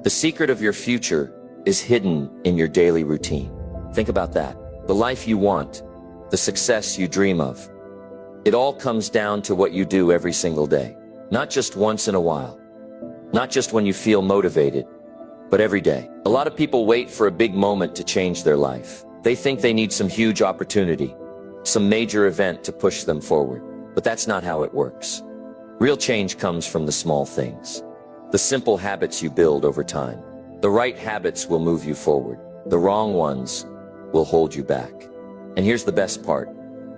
The secret of your future is hidden in your daily routine. Think about that. The life you want, the success you dream of. It all comes down to what you do every single day. Not just once in a while. Not just when you feel motivated, but every day. A lot of people wait for a big moment to change their life. They think they need some huge opportunity, some major event to push them forward. But that's not how it works. Real change comes from the small things. The simple habits you build over time. The right habits will move you forward. The wrong ones will hold you back. And here's the best part.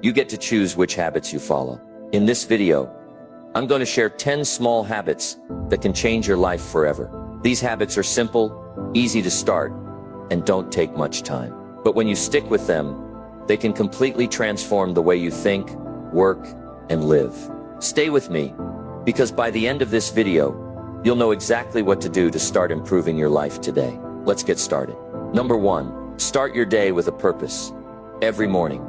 You get to choose which habits you follow. In this video, I'm going to share 10 small habits that can change your life forever. These habits are simple, easy to start, and don't take much time. But when you stick with them, they can completely transform the way you think, work, and live. Stay with me, because by the end of this video, you'll know exactly what to do to start improving your life today. Let's get started. Number 1, start your day with a purpose. Every morning,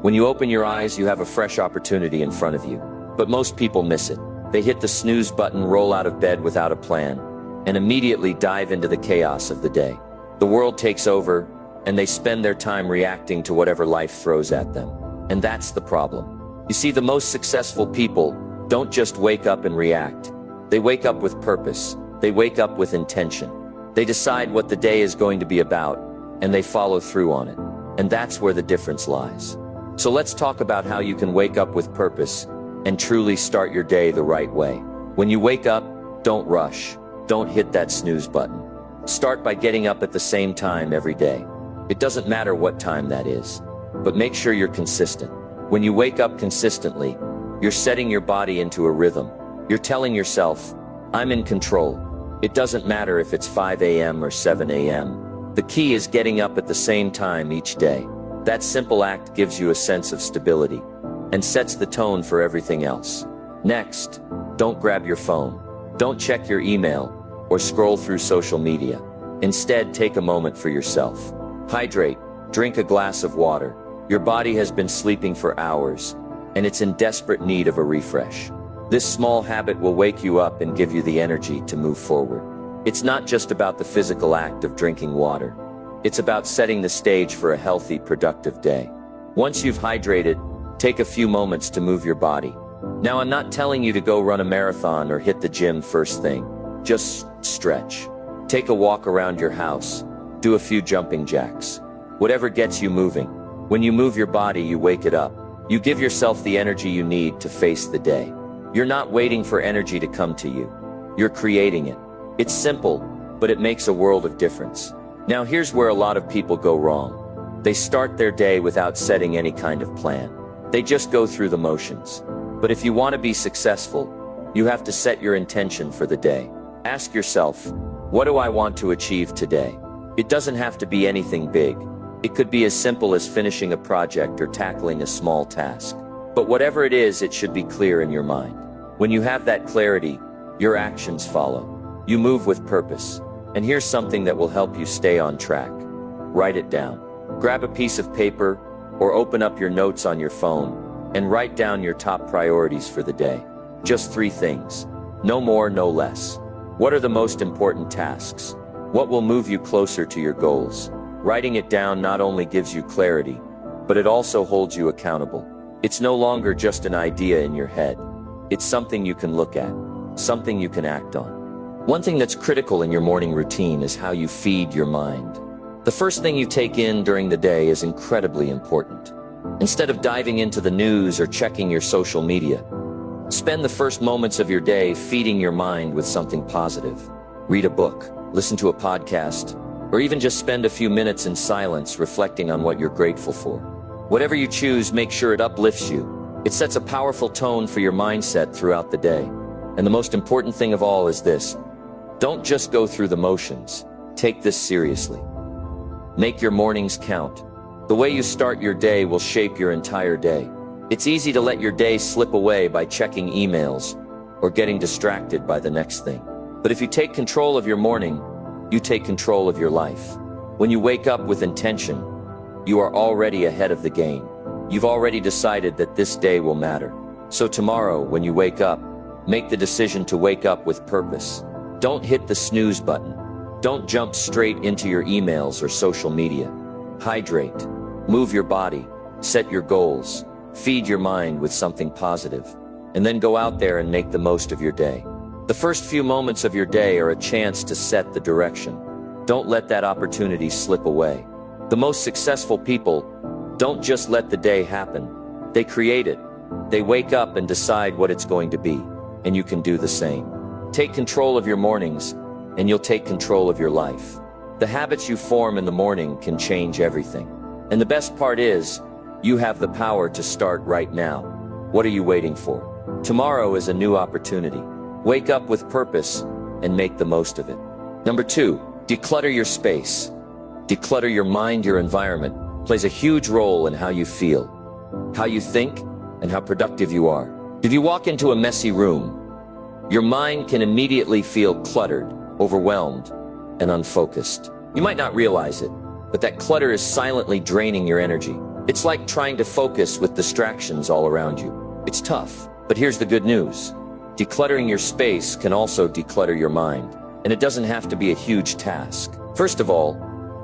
when you open your eyes, you have a fresh opportunity in front of you. But most people miss it. They hit the snooze button, roll out of bed without a plan, and immediately dive into the chaos of the day. The world takes over, and they spend their time reacting to whatever life throws at them. And that's the problem. You see, the most successful people don't just wake up and react. They wake up with purpose. They wake up with intention. They decide what the day is going to be about, and they follow through on it. And that's where the difference lies. So let's talk about how you can wake up with purpose and truly start your day the right way. When you wake up, don't rush. Don't hit that snooze button. Start by getting up at the same time every day. It doesn't matter what time that is, but make sure you're consistent. When you wake up consistently, you're setting your body into a rhythm. You're telling yourself, I'm in control. It doesn't matter if it's 5 a.m. or 7 a.m. The key is getting up at the same time each day. That simple act gives you a sense of stability and sets the tone for everything else. Next, don't grab your phone. Don't check your email or scroll through social media. Instead, take a moment for yourself. Hydrate. Drink a glass of water. Your body has been sleeping for hours, and it's in desperate need of a refresh. This small habit will wake you up and give you the energy to move forward. It's not just about the physical act of drinking water. It's about setting the stage for a healthy, productive day. Once you've hydrated, take a few moments to move your body. Now, I'm not telling you to go run a marathon or hit the gym first thing. Just stretch. Take a walk around your house. Do a few jumping jacks. Whatever gets you moving. When you move your body, you wake it up. You give yourself the energy you need to face the day. You're not waiting for energy to come to you. You're creating it. It's simple, but it makes a world of difference. Now, here's where a lot of people go wrong. They start their day without setting any kind of plan. They just go through the motions. But if you want to be successful, you have to set your intention for the day. Ask yourself, what do I want to achieve today? It doesn't have to be anything big. It could be as simple as finishing a project or tackling a small task. But whatever it is, it should be clear in your mind. When you have that clarity, your actions follow. You move with purpose. And here's something that will help you stay on track. Write it down. Grab a piece of paper or open up your notes on your phone and write down your top priorities for the day. Just 3 things. No more, no less. What are the most important tasks? What will move you closer to your goals? Writing it down not only gives you clarity, but it also holds you accountable. It's no longer just an idea in your head. It's something you can look at, something you can act on. One thing that's critical in your morning routine is how you feed your mind. The first thing you take in during the day is incredibly important. Instead of diving into the news or checking your social media, spend the first moments of your day feeding your mind with something positive. Read a book, listen to a podcast, or even just spend a few minutes in silence reflecting on what you're grateful for. Whatever you choose, make sure it uplifts you. It sets a powerful tone for your mindset throughout the day. And the most important thing of all is this: don't just go through the motions. Take this seriously. Make your mornings count. The way you start your day will shape your entire day. It's easy to let your day slip away by checking emails or getting distracted by the next thing. But if you take control of your morning, you take control of your life. When you wake up with intention, you are already ahead of the game. You've already decided that this day will matter. So tomorrow, when you wake up, make the decision to wake up with purpose. Don't hit the snooze button. Don't jump straight into your emails or social media. Hydrate. Move your body. Set your goals. Feed your mind with something positive. And then go out there and make the most of your day. The first few moments of your day are a chance to set the direction. Don't let that opportunity slip away. The most successful people don't just let the day happen. They create it. They wake up and decide what it's going to be. And you can do the same. Take control of your mornings, and you'll take control of your life. The habits you form in the morning can change everything. And the best part is, you have the power to start right now. What are you waiting for? Tomorrow is a new opportunity. Wake up with purpose and make the most of it. Number 2, declutter your space. Declutter your mind. Your environment plays a huge role in how you feel, how you think, and how productive you are. If you walk into a messy room, your mind can immediately feel cluttered, overwhelmed, and unfocused. You might not realize it, but that clutter is silently draining your energy. It's like trying to focus with distractions all around you. It's tough, but here's the good news. Decluttering your space can also declutter your mind, and it doesn't have to be a huge task. First of all,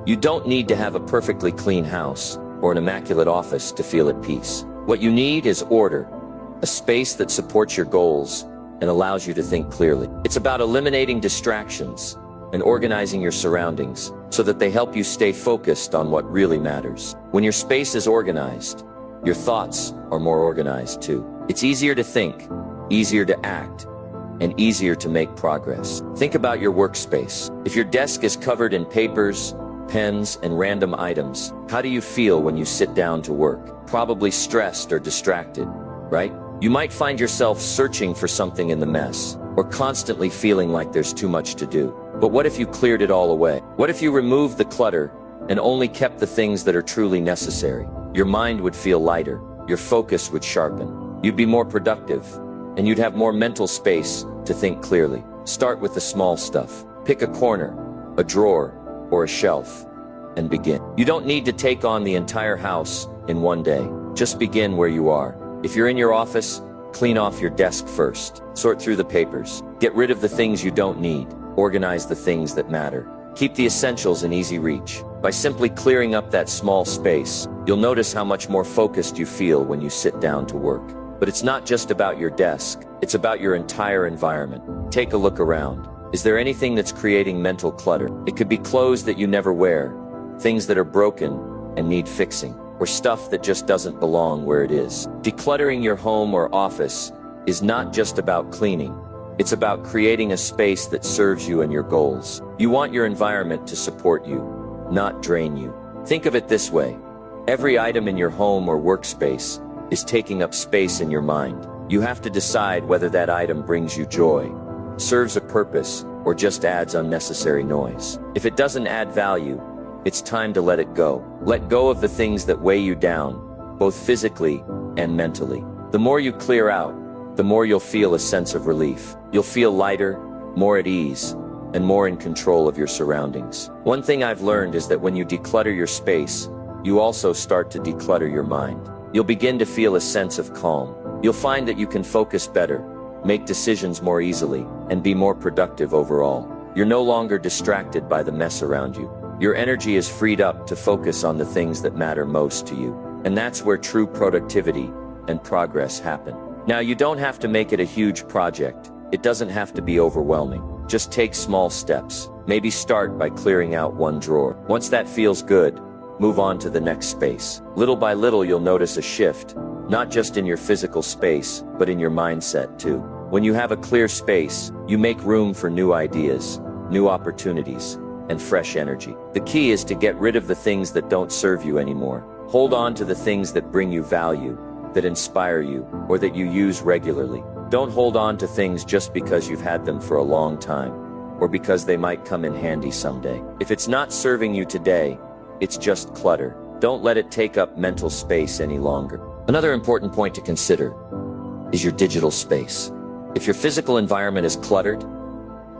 you don't need to have a perfectly clean house or an immaculate office to feel at peace. What you need is order, a space that supports your goals and allows you to think clearly. It's about eliminating distractions and organizing your surroundings so that they help you stay focused on what really matters. When your space is organized, your thoughts are more organized too. It's easier to think, easier to act, and easier to make progress. Think about your workspace. If your desk is covered in papers, pens, and random items, how do you feel when you sit down to work? Probably stressed or distracted, right? You might find yourself searching for something in the mess, or constantly feeling like there's too much to do. But what if you cleared it all away? What if you removed the clutter and only kept the things that are truly necessary? Your mind would feel lighter, your focus would sharpen, you'd be more productive, and you'd have more mental space to think clearly. Start with the small stuff. Pick a corner, a drawer, or a shelf, and begin. You don't need to take on the entire house in one day. Just begin where you are. If you're in your office, clean off your desk first. Sort through the papers. Get rid of the things you don't need. Organize the things that matter. Keep the essentials in easy reach. By simply clearing up that small space, you'll notice how much more focused you feel when you sit down to work. But it's not just about your desk. It's about your entire environment. Take a look around. Is there anything that's creating mental clutter? It could be clothes that you never wear, things that are broken and need fixing, or stuff that just doesn't belong where it is. Decluttering your home or office is not just about cleaning. It's about creating a space that serves you and your goals. You want your environment to support you, not drain you. Think of it this way. Every item in your home or workspace is taking up space in your mind. You have to decide whether that item brings you joy, serves a purpose, or just adds unnecessary noise. If it doesn't add value, it's time to let it go. Let go of the things that weigh you down, both physically and mentally. The more you clear out, the more you'll feel a sense of relief. You'll feel lighter, more at ease, and more in control of your surroundings. One thing I've learned is that when you declutter your space, you also start to declutter your mind. You'll begin to feel a sense of calm. You'll find that you can focus better, make decisions more easily, and be more productive overall. You're no longer distracted by the mess around you. Your energy is freed up to focus on the things that matter most to you. And that's where true productivity and progress happen. Now, you don't have to make it a huge project. It doesn't have to be overwhelming. Just take small steps. Maybe start by clearing out one drawer. Once that feels good, move on to the next space. Little by little, you'll notice a shift, not just in your physical space, but in your mindset too. When you have a clear space, you make room for new ideas, new opportunities, and fresh energy. The key is to get rid of the things that don't serve you anymore. Hold on to the things that bring you value, that inspire you, or that you use regularly. Don't hold on to things just because you've had them for a long time, or because they might come in handy someday. If it's not serving you today, it's just clutter. Don't let it take up mental space any longer. Another important point to consider is your digital space. If your physical environment is cluttered,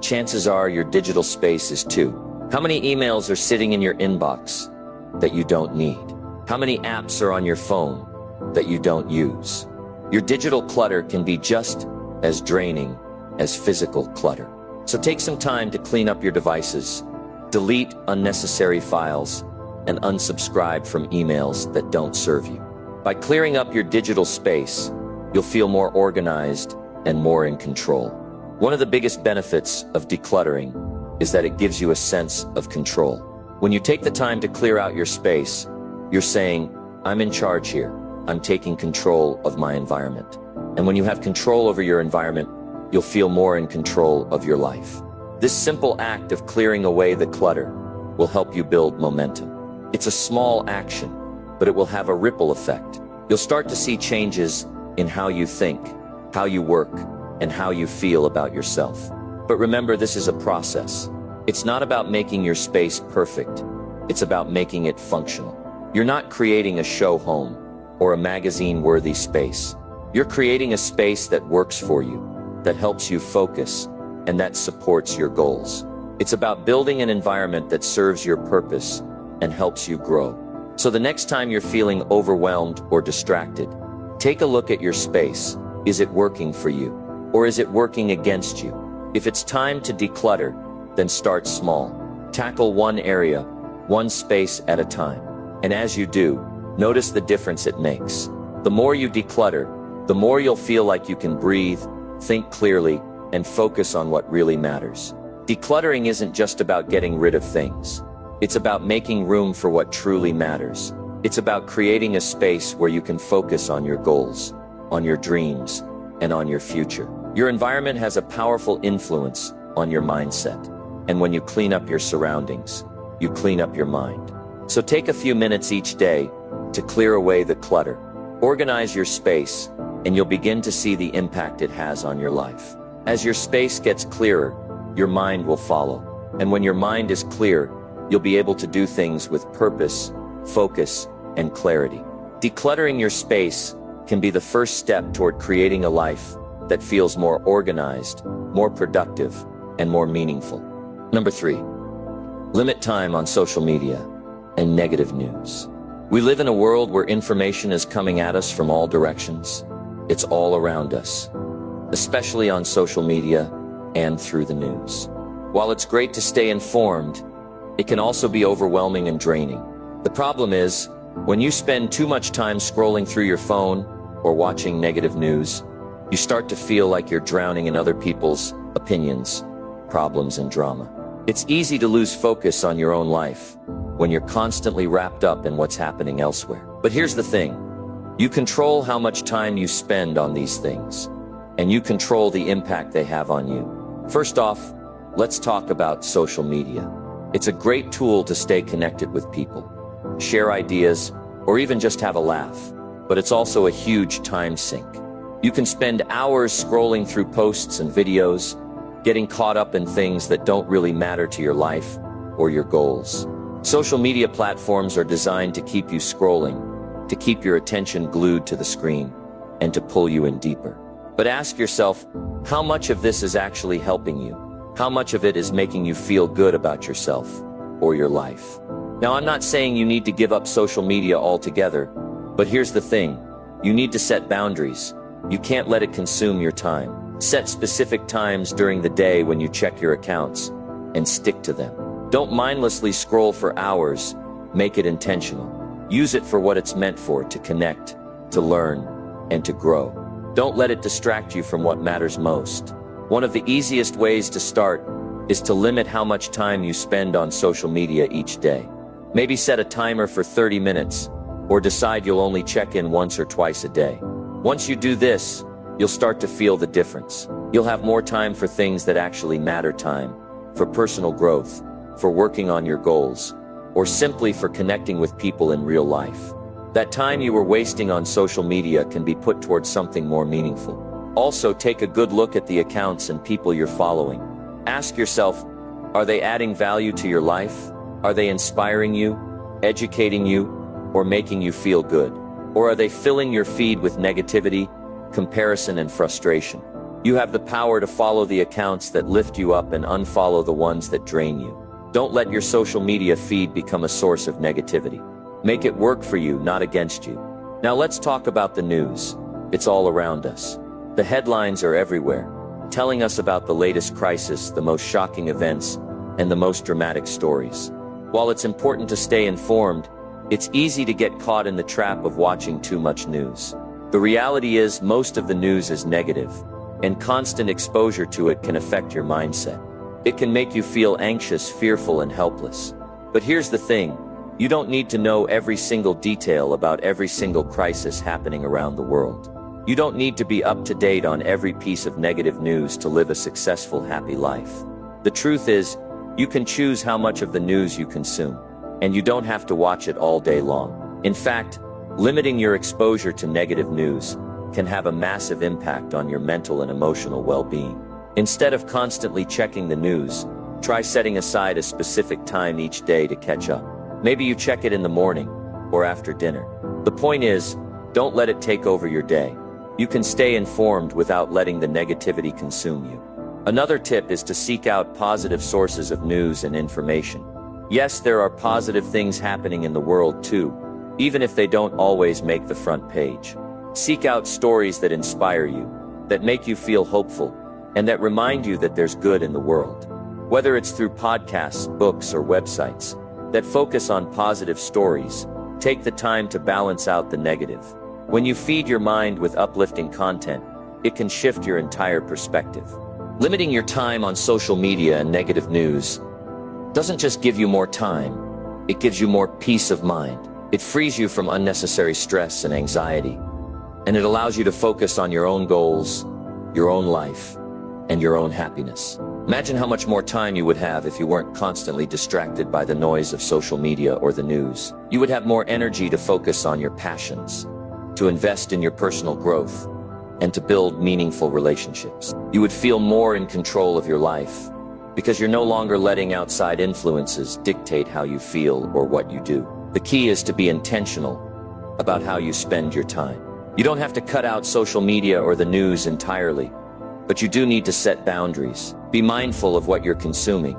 chances are your digital space is too. How many emails are sitting in your inbox that you don't need? How many apps are on your phone that you don't use? Your digital clutter can be just as draining as physical clutter. So take some time to clean up your devices, Delete unnecessary files and unsubscribe from emails that don't serve you. By clearing up your digital space, you'll feel more organized and more in control. One of the biggest benefits of decluttering is that it gives you a sense of control. When you take the time to clear out your space, you're saying, I'm in charge here. I'm taking control of my environment. And when you have control over your environment, you'll feel more in control of your life. This simple act of clearing away the clutter will help you build momentum. It's a small action, but it will have a ripple effect. You'll start to see changes in how you think, how you work, and how you feel about yourself. But remember, this is a process. It's not about making your space perfect. It's about making it functional. You're not creating a show home or a magazine-worthy space. You're creating a space that works for you, that helps you focus, and that supports your goals. It's about building an environment that serves your purpose and helps you grow. So the next time you're feeling overwhelmed or distracted, take a look at your space. Is it working for you? Or is it working against you? If it's time to declutter, then start small. Tackle one area, one space at a time. And as you do, notice the difference it makes. The more you declutter, the more you'll feel like you can breathe, think clearly, and focus on what really matters. Decluttering isn't just about getting rid of things. It's about making room for what truly matters. It's about creating a space where you can focus on your goals, on your dreams, and on your future. Your environment has a powerful influence on your mindset. And when you clean up your surroundings, you clean up your mind. So take a few minutes each day to clear away the clutter. Organize your space, and you'll begin to see the impact it has on your life. As your space gets clearer, your mind will follow. And when your mind is clear, you'll be able to do things with purpose, focus, and clarity. Decluttering your space can be the first step toward creating a life that feels more organized, more productive, and more meaningful. Number 3, limit time on social media and negative news. We live in a world where information is coming at us from all directions. It's all around us, especially on social media and through the news. While it's great to stay informed, it can also be overwhelming and draining. The problem is, when you spend too much time scrolling through your phone or watching negative news, you start to feel like you're drowning in other people's opinions, problems, and drama. It's easy to lose focus on your own life when you're constantly wrapped up in what's happening elsewhere. But here's the thing. You control how much time you spend on these things, and you control the impact they have on you. First off, let's talk about social media. It's a great tool to stay connected with people, share ideas, or even just have a laugh. But it's also a huge time sink. You can spend hours scrolling through posts and videos, getting caught up in things that don't really matter to your life or your goals. Social media platforms are designed to keep you scrolling, to keep your attention glued to the screen, and to pull you in deeper. But ask yourself, how much of this is actually helping you? How much of it is making you feel good about yourself or your life? Now, I'm not saying you need to give up social media altogether, but here's the thing. You need to set boundaries. You can't let it consume your time. Set specific times during the day when you check your accounts, and stick to them. Don't mindlessly scroll for hours. Make it intentional. Use it for what it's meant for, to connect, to learn, and to grow. Don't let it distract you from what matters most. One of the easiest ways to start is to limit how much time you spend on social media each day. Maybe set a timer for 30 minutes, or decide you'll only check in once or twice a day. Once you do this, you'll start to feel the difference. You'll have more time for things that actually matter, time for personal growth, for working on your goals, or simply for connecting with people in real life. That time you were wasting on social media can be put towards something more meaningful. Also, take a good look at the accounts and people you're following. Ask yourself, are they adding value to your life? Are they inspiring you, educating you, or making you feel good? Or are they filling your feed with negativity, comparison, and frustration? You have the power to follow the accounts that lift you up and unfollow the ones that drain you. Don't let your social media feed become a source of negativity. Make it work for you, not against you. Now let's talk about the news. It's all around us. The headlines are everywhere, telling us about the latest crisis, the most shocking events, and the most dramatic stories. While it's important to stay informed, it's easy to get caught in the trap of watching too much news. The reality is most of the news is negative, and constant exposure to it can affect your mindset. It can make you feel anxious, fearful, and helpless. But here's the thing, you don't need to know every single detail about every single crisis happening around the world. You don't need to be up to date on every piece of negative news to live a successful, happy life. The truth is, you can choose how much of the news you consume, and you don't have to watch it all day long. In fact, limiting your exposure to negative news can have a massive impact on your mental and emotional well-being. Instead of constantly checking the news, try setting aside a specific time each day to catch up. Maybe you check it in the morning or after dinner. The point is, don't let it take over your day. You can stay informed without letting the negativity consume you. Another tip is to seek out positive sources of news and information. Yes, there are positive things happening in the world too, even if they don't always make the front page. Seek out stories that inspire you, that make you feel hopeful, and that remind you that there's good in the world. Whether it's through podcasts, books, or websites that focus on positive stories, take the time to balance out the negative. When you feed your mind with uplifting content, it can shift your entire perspective. Limiting your time on social media and negative news doesn't just give you more time, it gives you more peace of mind. It frees you from unnecessary stress and anxiety, and it allows you to focus on your own goals, your own life, and your own happiness. Imagine how much more time you would have if you weren't constantly distracted by the noise of social media or the news. You would have more energy to focus on your passions, to invest in your personal growth, and to build meaningful relationships. You would feel more in control of your life, because you're no longer letting outside influences dictate how you feel or what you do. The key is to be intentional about how you spend your time. You don't have to cut out social media or the news entirely, but you do need to set boundaries. Be mindful of what you're consuming,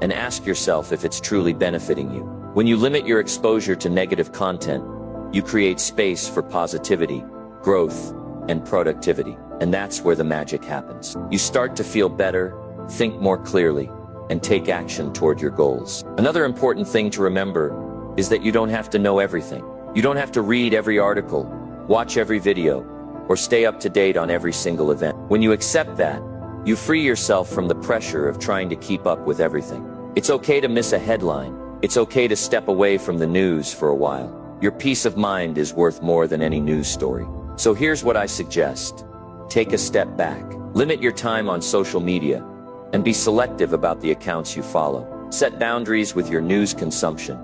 and ask yourself if it's truly benefiting you. When you limit your exposure to negative content, you create space for positivity, growth, and productivity. And that's where the magic happens. You start to feel better, think more clearly, and take action toward your goals. Another important thing to remember is that you don't have to know everything. You don't have to read every article, watch every video, or stay up to date on every single event. When you accept that, you free yourself from the pressure of trying to keep up with everything. It's okay to miss a headline. It's okay to step away from the news for a while. Your peace of mind is worth more than any news story. So here's what I suggest. Take a step back. Limit your time on social media, and be selective about the accounts you follow. Set boundaries with your news consumption,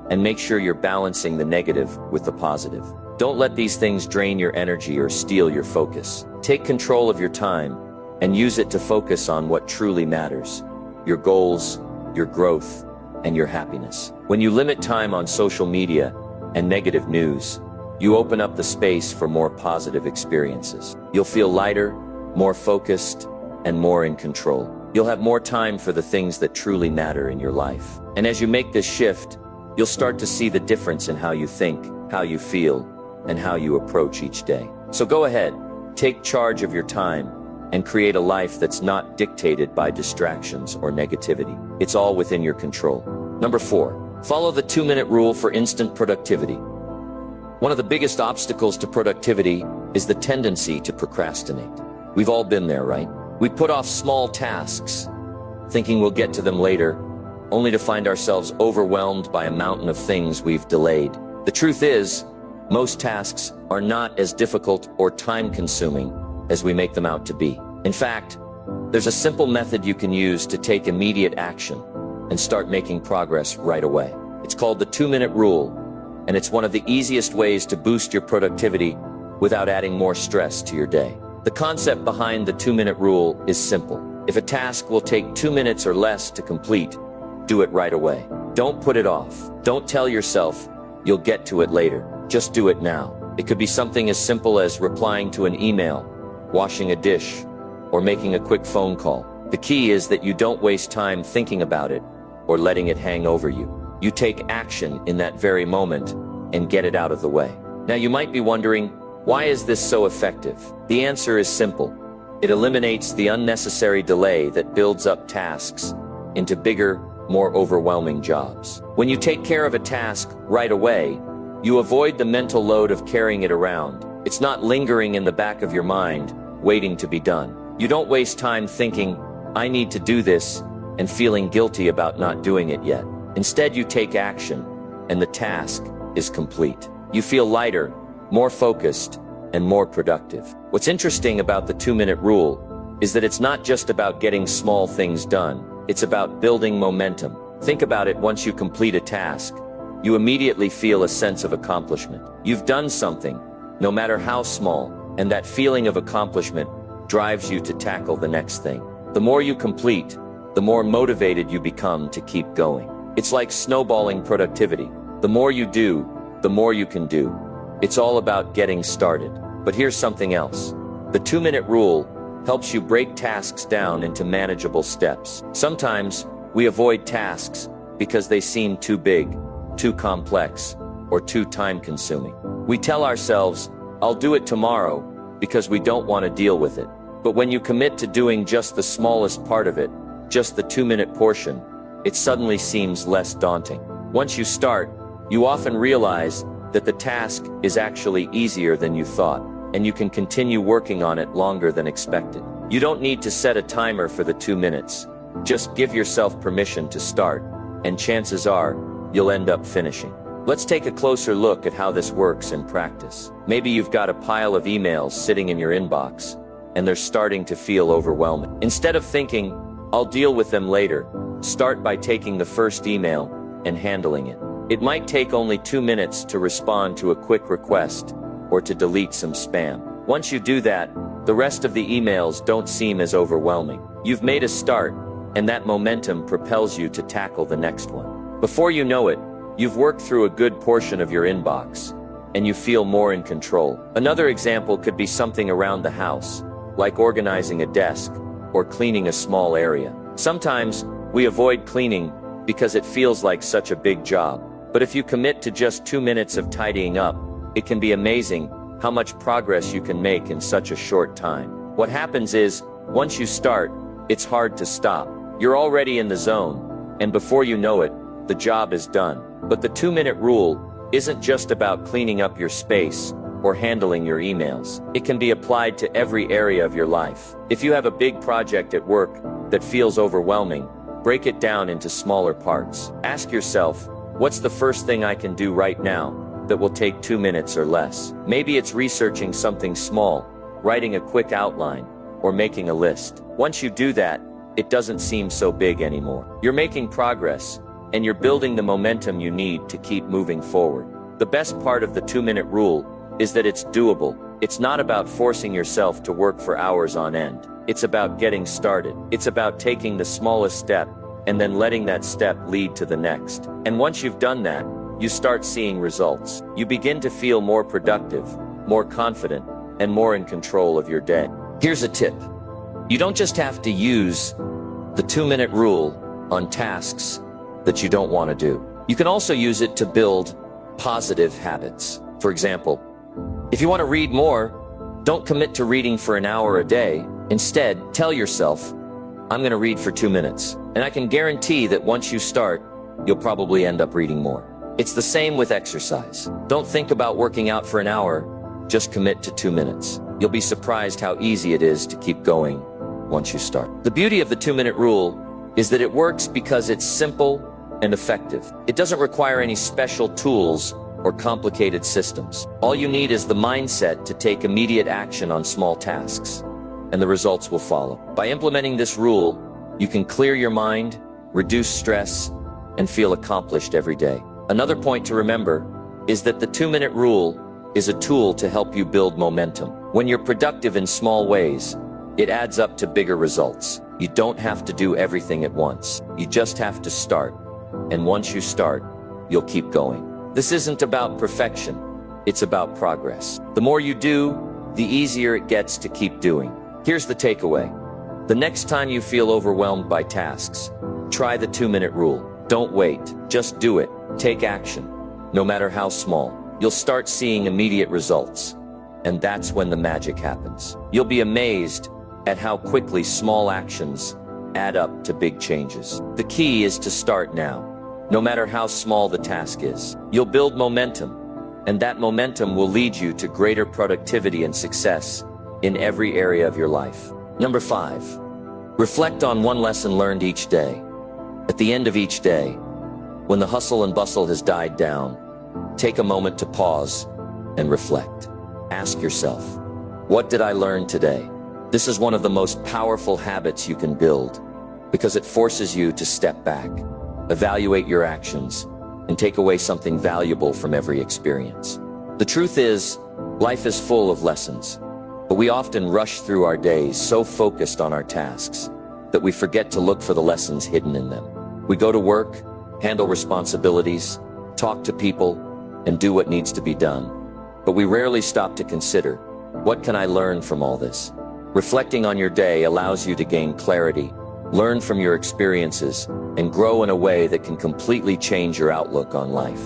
and make sure you're balancing the negative with the positive. Don't let these things drain your energy or steal your focus. Take control of your time and use it to focus on what truly matters: your goals, your growth, and your happiness. When you limit time on social media and negative news, you open up the space for more positive experiences. You'll feel lighter, more focused, and more in control. You'll have more time for the things that truly matter in your life. And as you make this shift, you'll start to see the difference in how you think, how you feel, and how you approach each day. So go ahead, take charge of your time, and create a life that's not dictated by distractions or negativity. It's all within your control. Number 4, follow the 2-minute rule for instant productivity. One of the biggest obstacles to productivity is the tendency to procrastinate. We've all been there, right? We put off small tasks, thinking we'll get to them later, only to find ourselves overwhelmed by a mountain of things we've delayed. The truth is, most tasks are not as difficult or time-consuming as we make them out to be. In fact, there's a simple method you can use to take immediate action and start making progress right away. It's called the 2-minute rule, and it's one of the easiest ways to boost your productivity without adding more stress to your day. The concept behind the 2-minute rule is simple. If a task will take 2 minutes or less to complete, do it right away. Don't put it off. Don't tell yourself you'll get to it later. Just do it now. It could be something as simple as replying to an email, washing a dish, or making a quick phone call. The key is that you don't waste time thinking about it or letting it hang over you. You take action in that very moment and get it out of the way. Now you might be wondering, why is this so effective? The answer is simple. It eliminates the unnecessary delay that builds up tasks into bigger, more overwhelming jobs. When you take care of a task right away, you avoid the mental load of carrying it around. It's not lingering in the back of your mind, waiting to be done. You don't waste time thinking, I need to do this, and feeling guilty about not doing it yet. Instead, you take action, and the task is complete. You feel lighter, more focused, and more productive. What's interesting about the 2-minute rule is that it's not just about getting small things done. It's about building momentum. Think about it. Once you complete a task, you immediately feel a sense of accomplishment. You've done something, no matter how small, and that feeling of accomplishment drives you to tackle the next thing. The more you complete, the more motivated you become to keep going. It's like snowballing productivity. The more you do, the more you can do. It's all about getting started. But here's something else. The 2-minute rule helps you break tasks down into manageable steps. Sometimes we avoid tasks because they seem too big, too complex, or too time-consuming. We tell ourselves, I'll do it tomorrow, because we don't want to deal with it. But when you commit to doing just the smallest part of it, just the 2-minute portion, it suddenly seems less daunting. Once you start, you often realize that the task is actually easier than you thought, and you can continue working on it longer than expected. You don't need to set a timer for the 2 minutes. Just give yourself permission to start, and chances are, you'll end up finishing. Let's take a closer look at how this works in practice. Maybe you've got a pile of emails sitting in your inbox, and they're starting to feel overwhelming. Instead of thinking, I'll deal with them later, start by taking the first email and handling it. It might take only 2 minutes to respond to a quick request or to delete some spam. Once you do that, the rest of the emails don't seem as overwhelming. You've made a start, and that momentum propels you to tackle the next one. Before you know it, you've worked through a good portion of your inbox, and you feel more in control. Another example could be something around the house, like organizing a desk or cleaning a small area. Sometimes we avoid cleaning because it feels like such a big job. But if you commit to just 2 minutes of tidying up, it can be amazing how much progress you can make in such a short time. What happens is, once you start, it's hard to stop. You're already in the zone, and before you know it, the job is done. But the 2-minute rule isn't just about cleaning up your space or handling your emails. It can be applied to every area of your life. If you have a big project at work that feels overwhelming, break it down into smaller parts. Ask yourself, what's the first thing I can do right now that will take 2 minutes or less? Maybe it's researching something small, writing a quick outline, or making a list. Once you do that, it doesn't seem so big anymore. You're making progress, and you're building the momentum you need to keep moving forward. The best part of the 2-minute rule is that it's doable. It's not about forcing yourself to work for hours on end. It's about getting started. It's about taking the smallest step and then letting that step lead to the next. And once you've done that, you start seeing results. You begin to feel more productive, more confident, and more in control of your day. Here's a tip. You don't just have to use the 2-minute rule on tasks that you don't want to do. You can also use it to build positive habits. For example, if you want to read more, don't commit to reading for an hour a day. Instead, tell yourself, I'm going to read for 2 minutes. And I can guarantee that once you start, you'll probably end up reading more. It's the same with exercise. Don't think about working out for an hour, just commit to 2 minutes. You'll be surprised how easy it is to keep going once you start. The beauty of the 2-minute rule is that it works because it's simple and effective. It doesn't require any special tools or complicated systems. All you need is the mindset to take immediate action on small tasks, and the results will follow. By implementing this rule, you can clear your mind, reduce stress, and feel accomplished every day. Another point to remember is that the 2-minute rule is a tool to help you build momentum. When you're productive in small ways, it adds up to bigger results. You don't have to do everything at once. You just have to start. And once you start, you'll keep going. This isn't about perfection. It's about progress. The more you do, the easier it gets to keep doing. Here's the takeaway. The next time you feel overwhelmed by tasks, try the 2-minute rule. Don't wait. Just do it. Take action, no matter how small. You'll start seeing immediate results. And that's when the magic happens. You'll be amazed at how quickly small actions add up to big changes. The key is to start now. No matter how small the task is, you'll build momentum, and that momentum will lead you to greater productivity and success in every area of your life. Number 5, reflect on one lesson learned each day. At the end of each day, when the hustle and bustle has died down, take a moment to pause and reflect. Ask yourself, what did I learn today? This is one of the most powerful habits you can build because it forces you to step back, evaluate your actions, and take away something valuable from every experience. The truth is, life is full of lessons, but we often rush through our days so focused on our tasks that we forget to look for the lessons hidden in them. We go to work, handle responsibilities, talk to people, and do what needs to be done. But we rarely stop to consider, what can I learn from all this? Reflecting on your day allows you to gain clarity, learn from your experiences, and grow in a way that can completely change your outlook on life.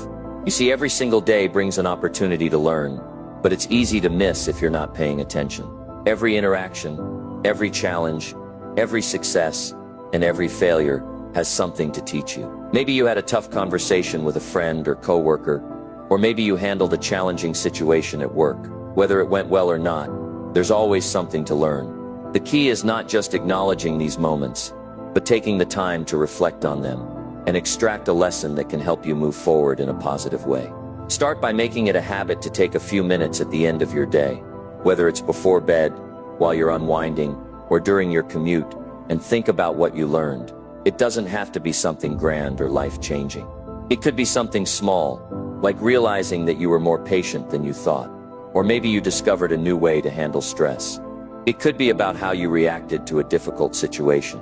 You see, every single day brings an opportunity to learn, but it's easy to miss if you're not paying attention. Every interaction, every challenge, every success, and every failure has something to teach you. Maybe you had a tough conversation with a friend or coworker, or maybe you handled a challenging situation at work. Whether it went well or not, there's always something to learn. The key is not just acknowledging these moments, but taking the time to reflect on them and extract a lesson that can help you move forward in a positive way. Start by making it a habit to take a few minutes at the end of your day, whether it's before bed, while you're unwinding, or during your commute, and think about what you learned. It doesn't have to be something grand or life-changing. It could be something small, like realizing that you were more patient than you thought, or maybe you discovered a new way to handle stress. It could be about how you reacted to a difficult situation,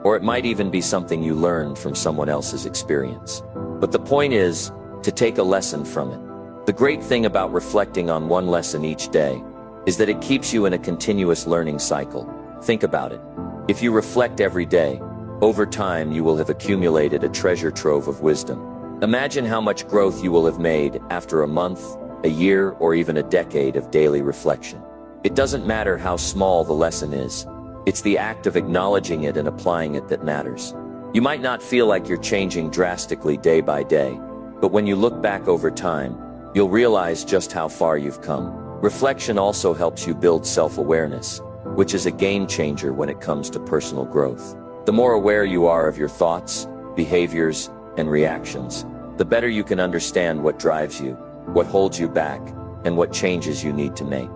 or it might even be something you learned from someone else's experience. But the point is to take a lesson from it. The great thing about reflecting on one lesson each day is that it keeps you in a continuous learning cycle. Think about it. If you reflect every day, over time you will have accumulated a treasure trove of wisdom. Imagine how much growth you will have made after a month, a year, or even a decade of daily reflection. It doesn't matter how small the lesson is. It's the act of acknowledging it and applying it that matters. You might not feel like you're changing drastically day by day, but when you look back over time, you'll realize just how far you've come. Reflection also helps you build self-awareness, which is a game changer when it comes to personal growth. The more aware you are of your thoughts, behaviors, and reactions, the better you can understand what drives you, what holds you back, and what changes you need to make.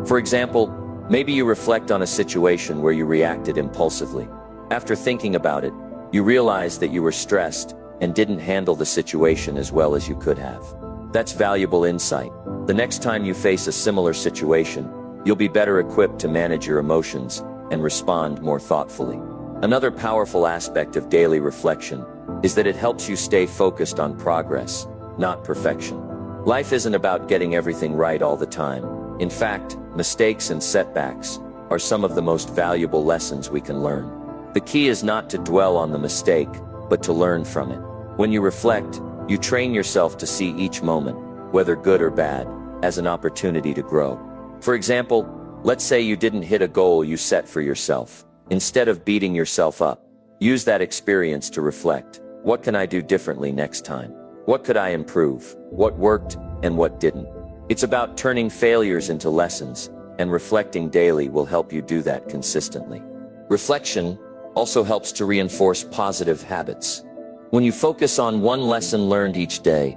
For example, maybe you reflect on a situation where you reacted impulsively. After thinking about it, you realize that you were stressed and didn't handle the situation as well as you could have. That's valuable insight. The next time you face a similar situation, you'll be better equipped to manage your emotions and respond more thoughtfully. Another powerful aspect of daily reflection is that it helps you stay focused on progress, not perfection. Life isn't about getting everything right all the time. In fact, mistakes and setbacks are some of the most valuable lessons we can learn. The key is not to dwell on the mistake, but to learn from it. When you reflect, you train yourself to see each moment, whether good or bad, as an opportunity to grow. For example, let's say you didn't hit a goal you set for yourself. Instead of beating yourself up, use that experience to reflect. What can I do differently next time? What could I improve? What worked and what didn't? It's about turning failures into lessons, and reflecting daily will help you do that consistently. Reflection also helps to reinforce positive habits. When you focus on one lesson learned each day,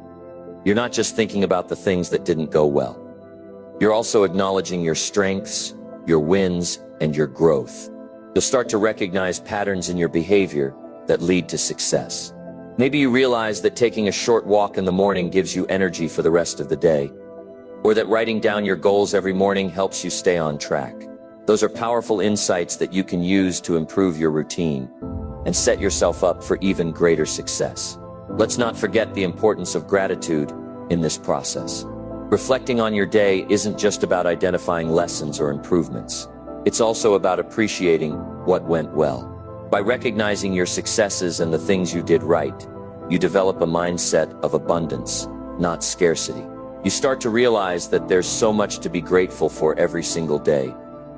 you're not just thinking about the things that didn't go well. You're also acknowledging your strengths, your wins, and your growth. You'll start to recognize patterns in your behavior that lead to success. Maybe you realize that taking a short walk in the morning gives you energy for the rest of the day, or that writing down your goals every morning helps you stay on track. Those are powerful insights that you can use to improve your routine and set yourself up for even greater success. Let's not forget the importance of gratitude in this process. Reflecting on your day isn't just about identifying lessons or improvements. It's also about appreciating what went well. By recognizing your successes and the things you did right, you develop a mindset of abundance, not scarcity. You start to realize that there's so much to be grateful for every single day,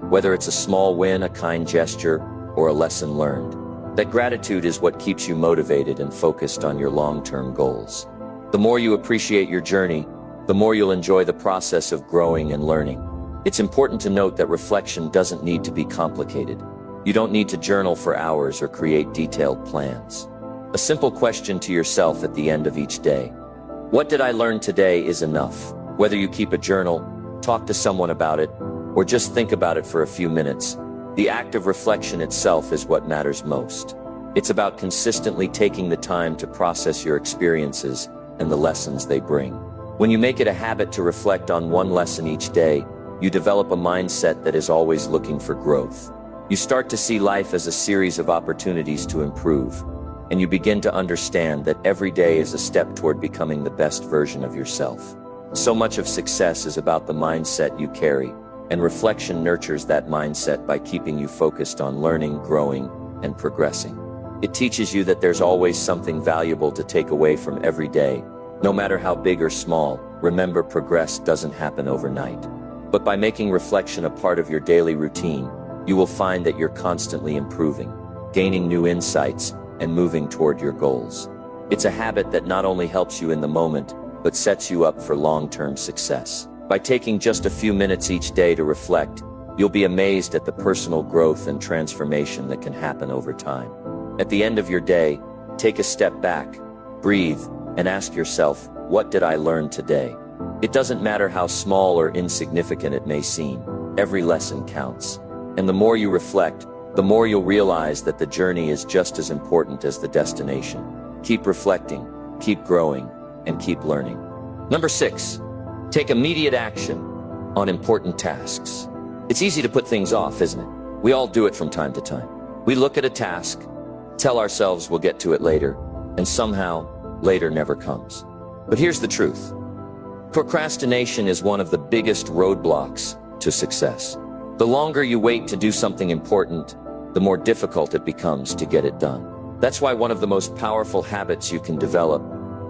whether it's a small win, a kind gesture, or a lesson learned. That gratitude is what keeps you motivated and focused on your long-term goals. The more you appreciate your journey, the more you'll enjoy the process of growing and learning. It's important to note that reflection doesn't need to be complicated. You don't need to journal for hours or create detailed plans. A simple question to yourself at the end of each day: what did I learn today is enough. Whether you keep a journal, talk to someone about it, or just think about it for a few minutes, the act of reflection itself is what matters most. It's about consistently taking the time to process your experiences and the lessons they bring. When you make it a habit to reflect on one lesson each day, you develop a mindset that is always looking for growth. You start to see life as a series of opportunities to improve, and you begin to understand that every day is a step toward becoming the best version of yourself. So much of success is about the mindset you carry, and reflection nurtures that mindset by keeping you focused on learning, growing, and progressing. It teaches you that there's always something valuable to take away from every day. No matter how big or small, remember, progress doesn't happen overnight. But by making reflection a part of your daily routine, you will find that you're constantly improving, gaining new insights, and moving toward your goals. It's a habit that not only helps you in the moment, but sets you up for long-term success. By taking just a few minutes each day to reflect, you'll be amazed at the personal growth and transformation that can happen over time. At the end of your day, take a step back, breathe, and ask yourself, what did I learn today? It doesn't matter how small or insignificant it may seem, every lesson counts. And the more you reflect, the more you'll realize that the journey is just as important as the destination. Keep reflecting, keep growing, and keep learning. Number 6, take immediate action on important tasks. It's easy to put things off, isn't it? We all do it from time to time. We look at a task, tell ourselves we'll get to it later, and somehow, later never comes. But here's the truth. Procrastination is one of the biggest roadblocks to success. The longer you wait to do something important, the more difficult it becomes to get it done. That's why one of the most powerful habits you can develop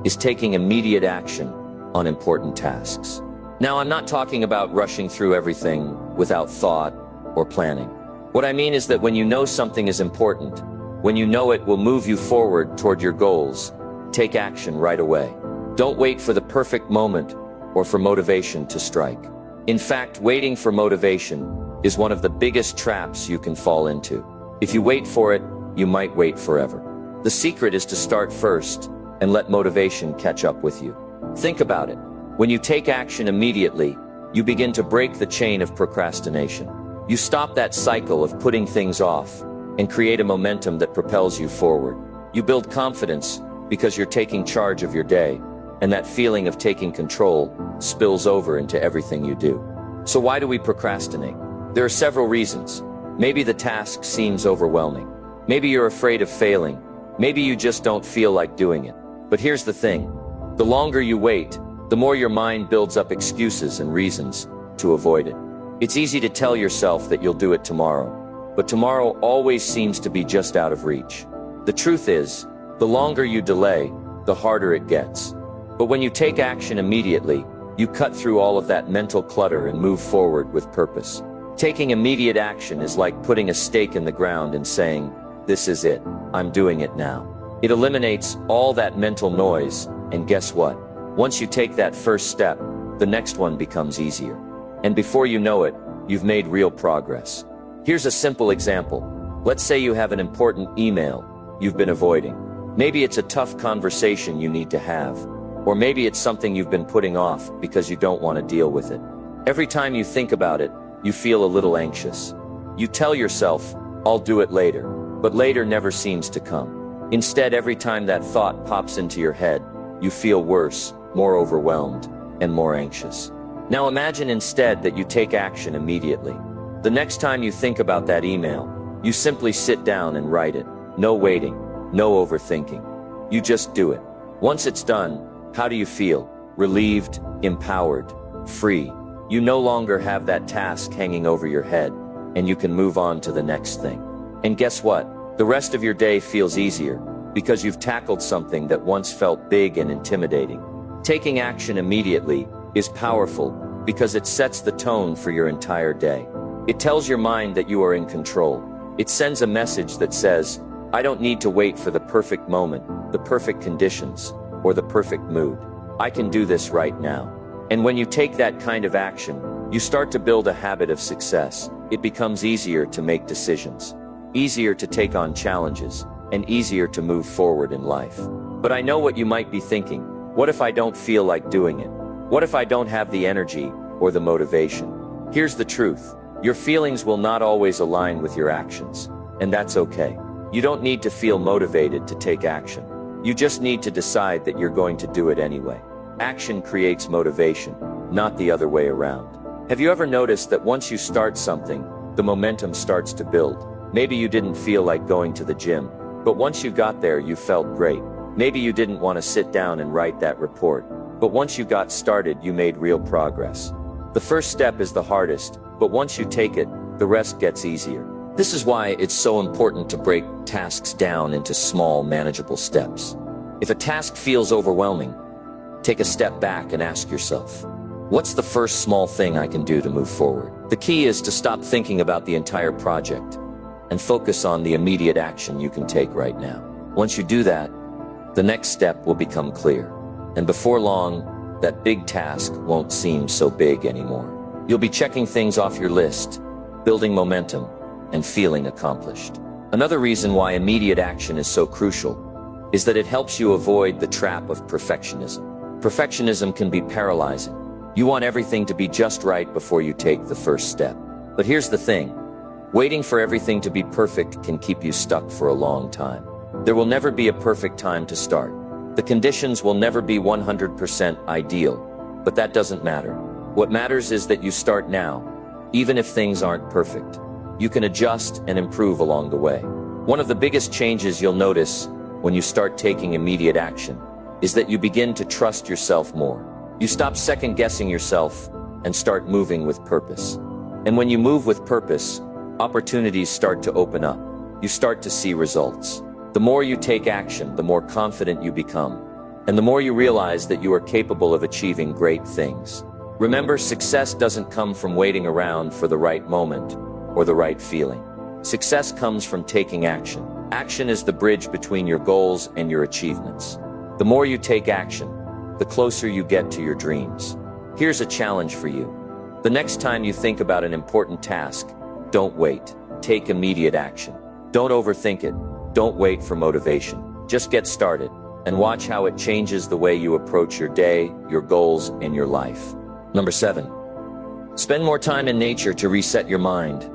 is taking immediate action on important tasks. Now, I'm not talking about rushing through everything without thought or planning. What I mean is that when you know something is important, when you know it will move you forward toward your goals, take action right away. Don't wait for the perfect moment or for motivation to strike. In fact, waiting for motivation is one of the biggest traps you can fall into. If you wait for it, you might wait forever. The secret is to start first and let motivation catch up with you. Think about it. When you take action immediately, you begin to break the chain of procrastination. You stop that cycle of putting things off and create a momentum that propels you forward. You build confidence because you're taking charge of your day, and that feeling of taking control spills over into everything you do. So why do we procrastinate? There are several reasons. Maybe the task seems overwhelming. Maybe you're afraid of failing. Maybe you just don't feel like doing it. But here's the thing. The longer you wait, the more your mind builds up excuses and reasons to avoid it. It's easy to tell yourself that you'll do it tomorrow, but tomorrow always seems to be just out of reach. The truth is, the longer you delay, the harder it gets. But when you take action immediately, you cut through all of that mental clutter and move forward with purpose. Taking immediate action is like putting a stake in the ground and saying, "This is it. I'm doing it now." It eliminates all that mental noise, and guess what? Once you take that first step, the next one becomes easier. And before you know it, you've made real progress. Here's a simple example. Let's say you have an important email you've been avoiding. Maybe it's a tough conversation you need to have, or maybe it's something you've been putting off because you don't want to deal with it. Every time you think about it, you feel a little anxious. You tell yourself, "I'll do it later," but later never seems to come. Instead, every time that thought pops into your head, you feel worse, more overwhelmed, and more anxious. Now imagine instead that you take action immediately. The next time you think about that email, you simply sit down and write it. No waiting, no overthinking. You just do it. Once it's done, how do you feel? Relieved, empowered, free. You no longer have that task hanging over your head, and you can move on to the next thing. And guess what? The rest of your day feels easier, because you've tackled something that once felt big and intimidating. Taking action immediately is powerful because it sets the tone for your entire day. It tells your mind that you are in control. It sends a message that says, I don't need to wait for the perfect moment, the perfect conditions, or the perfect mood. I can do this right now. And when you take that kind of action, you start to build a habit of success. It becomes easier to make decisions, easier to take on challenges, and easier to move forward in life. But I know what you might be thinking. What if I don't feel like doing it? What if I don't have the energy or the motivation? Here's the truth. Your feelings will not always align with your actions, and that's okay. You don't need to feel motivated to take action. You just need to decide that you're going to do it anyway. Action creates motivation, not the other way around. Have you ever noticed that once you start something, the momentum starts to build? Maybe you didn't feel like going to the gym, but once you got there, you felt great. Maybe you didn't want to sit down and write that report, but once you got started, you made real progress. The first step is the hardest, but once you take it, the rest gets easier. This is why it's so important to break tasks down into small, manageable steps. If a task feels overwhelming, take a step back and ask yourself, what's the first small thing I can do to move forward? The key is to stop thinking about the entire project and focus on the immediate action you can take right now. Once you do that, the next step will become clear. And before long, that big task won't seem so big anymore. You'll be checking things off your list, building momentum, and feeling accomplished. Another reason why immediate action is so crucial is that it helps you avoid the trap of perfectionism. Perfectionism can be paralyzing. You want everything to be just right before you take the first step. But here's the thing. Waiting for everything to be perfect can keep you stuck for a long time. There will never be a perfect time to start. The conditions will never be 100% ideal, but that doesn't matter. What matters is that you start now, even if things aren't perfect. You can adjust and improve along the way. One of the biggest changes you'll notice when you start taking immediate action is that you begin to trust yourself more. You stop second-guessing yourself and start moving with purpose. And when you move with purpose, opportunities start to open up. You start to see results. The more you take action, the more confident you become, and the more you realize that you are capable of achieving great things. Remember, success doesn't come from waiting around for the right moment or the right feeling. Success comes from taking action. Action is the bridge between your goals and your achievements. The more you take action, the closer you get to your dreams. Here's a challenge for you. The next time you think about an important task, don't wait. Take immediate action. Don't overthink it. Don't wait for motivation. Just get started and watch how it changes the way you approach your day, your goals, and your life. Number 7. Spend more time in nature to reset your mind.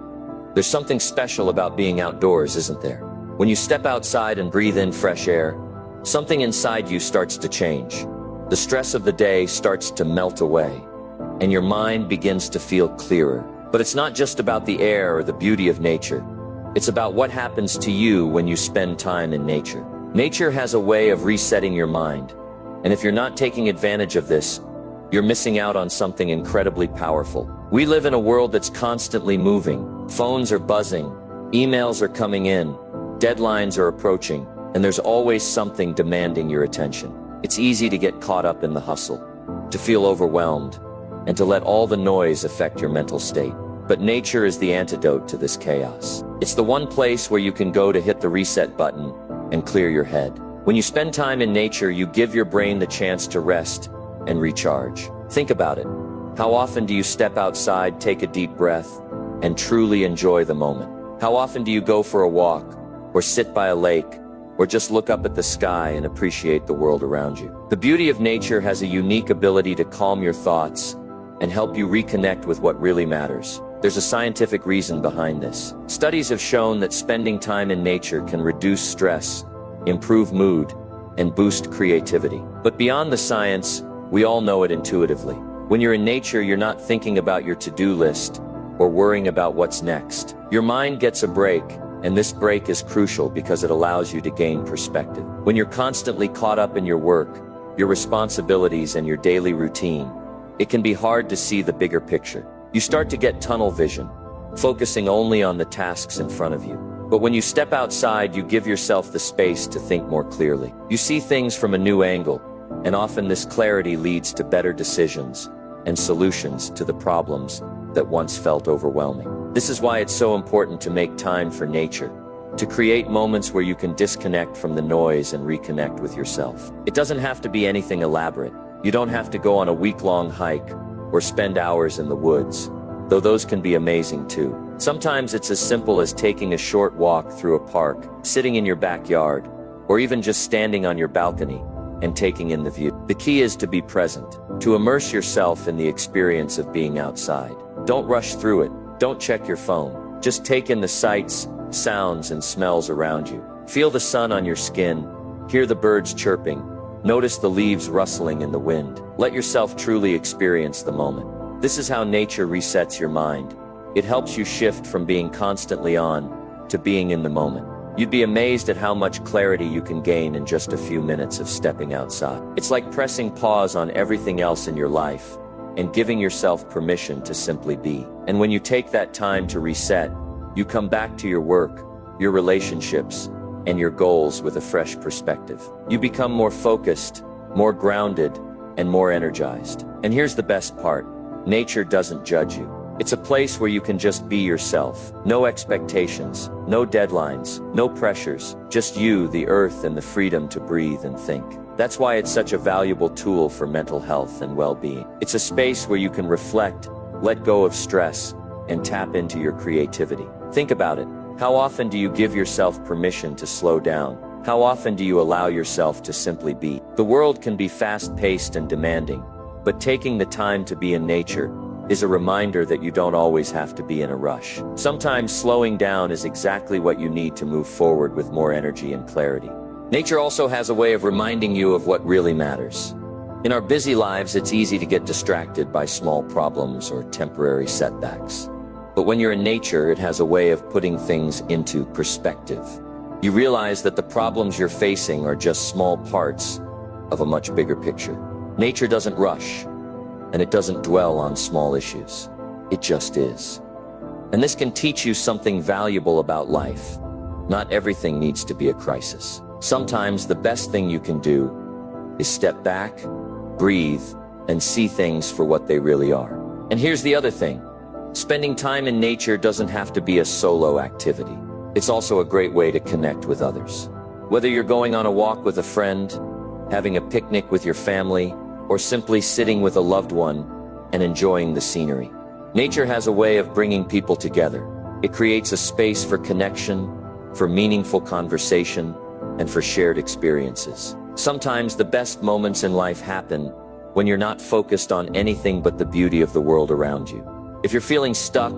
There's something special about being outdoors, isn't there? When you step outside and breathe in fresh air, something inside you starts to change. The stress of the day starts to melt away, and your mind begins to feel clearer. But it's not just about the air or the beauty of nature. It's about what happens to you when you spend time in nature. Nature has a way of resetting your mind, and if you're not taking advantage of this, you're missing out on something incredibly powerful. We live in a world that's constantly moving. Phones are buzzing, emails are coming in, deadlines are approaching, and there's always something demanding your attention. It's easy to get caught up in the hustle, to feel overwhelmed, and to let all the noise affect your mental state. But nature is the antidote to this chaos. It's the one place where you can go to hit the reset button and clear your head. When you spend time in nature, you give your brain the chance to rest and recharge. Think about it. How often do you step outside, take a deep breath, and truly enjoy the moment? How often do you go for a walk, or sit by a lake, or just look up at the sky and appreciate the world around you? The beauty of nature has a unique ability to calm your thoughts and help you reconnect with what really matters. There's a scientific reason behind this. Studies have shown that spending time in nature can reduce stress, improve mood, and boost creativity. But beyond the science, we all know it intuitively. When you're in nature, you're not thinking about your to-do list or worrying about what's next. Your mind gets a break, and this break is crucial because it allows you to gain perspective. When you're constantly caught up in your work, your responsibilities, and your daily routine, it can be hard to see the bigger picture. You start to get tunnel vision, focusing only on the tasks in front of you. But when you step outside, you give yourself the space to think more clearly. You see things from a new angle, and often this clarity leads to better decisions and solutions to the problems that once felt overwhelming. This is why it's so important to make time for nature, to create moments where you can disconnect from the noise and reconnect with yourself. It doesn't have to be anything elaborate. You don't have to go on a week-long hike or spend hours in the woods, though those can be amazing too. Sometimes it's as simple as taking a short walk through a park, sitting in your backyard, or even just standing on your balcony and taking in the view. The key is to be present, to immerse yourself in the experience of being outside. Don't rush through it. Don't check your phone. Just take in the sights, sounds, and smells around you. Feel the sun on your skin, hear the birds chirping, notice the leaves rustling in the wind. Let yourself truly experience the moment. This is how nature resets your mind. It helps you shift from being constantly on to being in the moment. You'd be amazed at how much clarity you can gain in just a few minutes of stepping outside. It's like pressing pause on everything else in your life and giving yourself permission to simply be. And when you take that time to reset, you come back to your work, your relationships, and your goals with a fresh perspective. You become more focused, more grounded, and more energized. And here's the best part. Nature doesn't judge you. It's a place where you can just be yourself. No expectations, no deadlines, no pressures, just you, the earth, and the freedom to breathe and think. That's why it's such a valuable tool for mental health and well-being. It's a space where you can reflect, let go of stress, and tap into your creativity. Think about it. How often do you give yourself permission to slow down? How often do you allow yourself to simply be? The world can be fast-paced and demanding, but taking the time to be in nature is a reminder that you don't always have to be in a rush. Sometimes slowing down is exactly what you need to move forward with more energy and clarity. Nature also has a way of reminding you of what really matters. In our busy lives, it's easy to get distracted by small problems or temporary setbacks. But when you're in nature, it has a way of putting things into perspective. You realize that the problems you're facing are just small parts of a much bigger picture. Nature doesn't rush, and it doesn't dwell on small issues. It just is. And this can teach you something valuable about life. Not everything needs to be a crisis. Sometimes the best thing you can do is step back, breathe, and see things for what they really are. And here's the other thing. Spending time in nature doesn't have to be a solo activity. It's also a great way to connect with others. Whether you're going on a walk with a friend, having a picnic with your family, or simply sitting with a loved one and enjoying the scenery. Nature has a way of bringing people together. It creates a space for connection, for meaningful conversation, and for shared experiences. Sometimes the best moments in life happen when you're not focused on anything but the beauty of the world around you. If you're feeling stuck,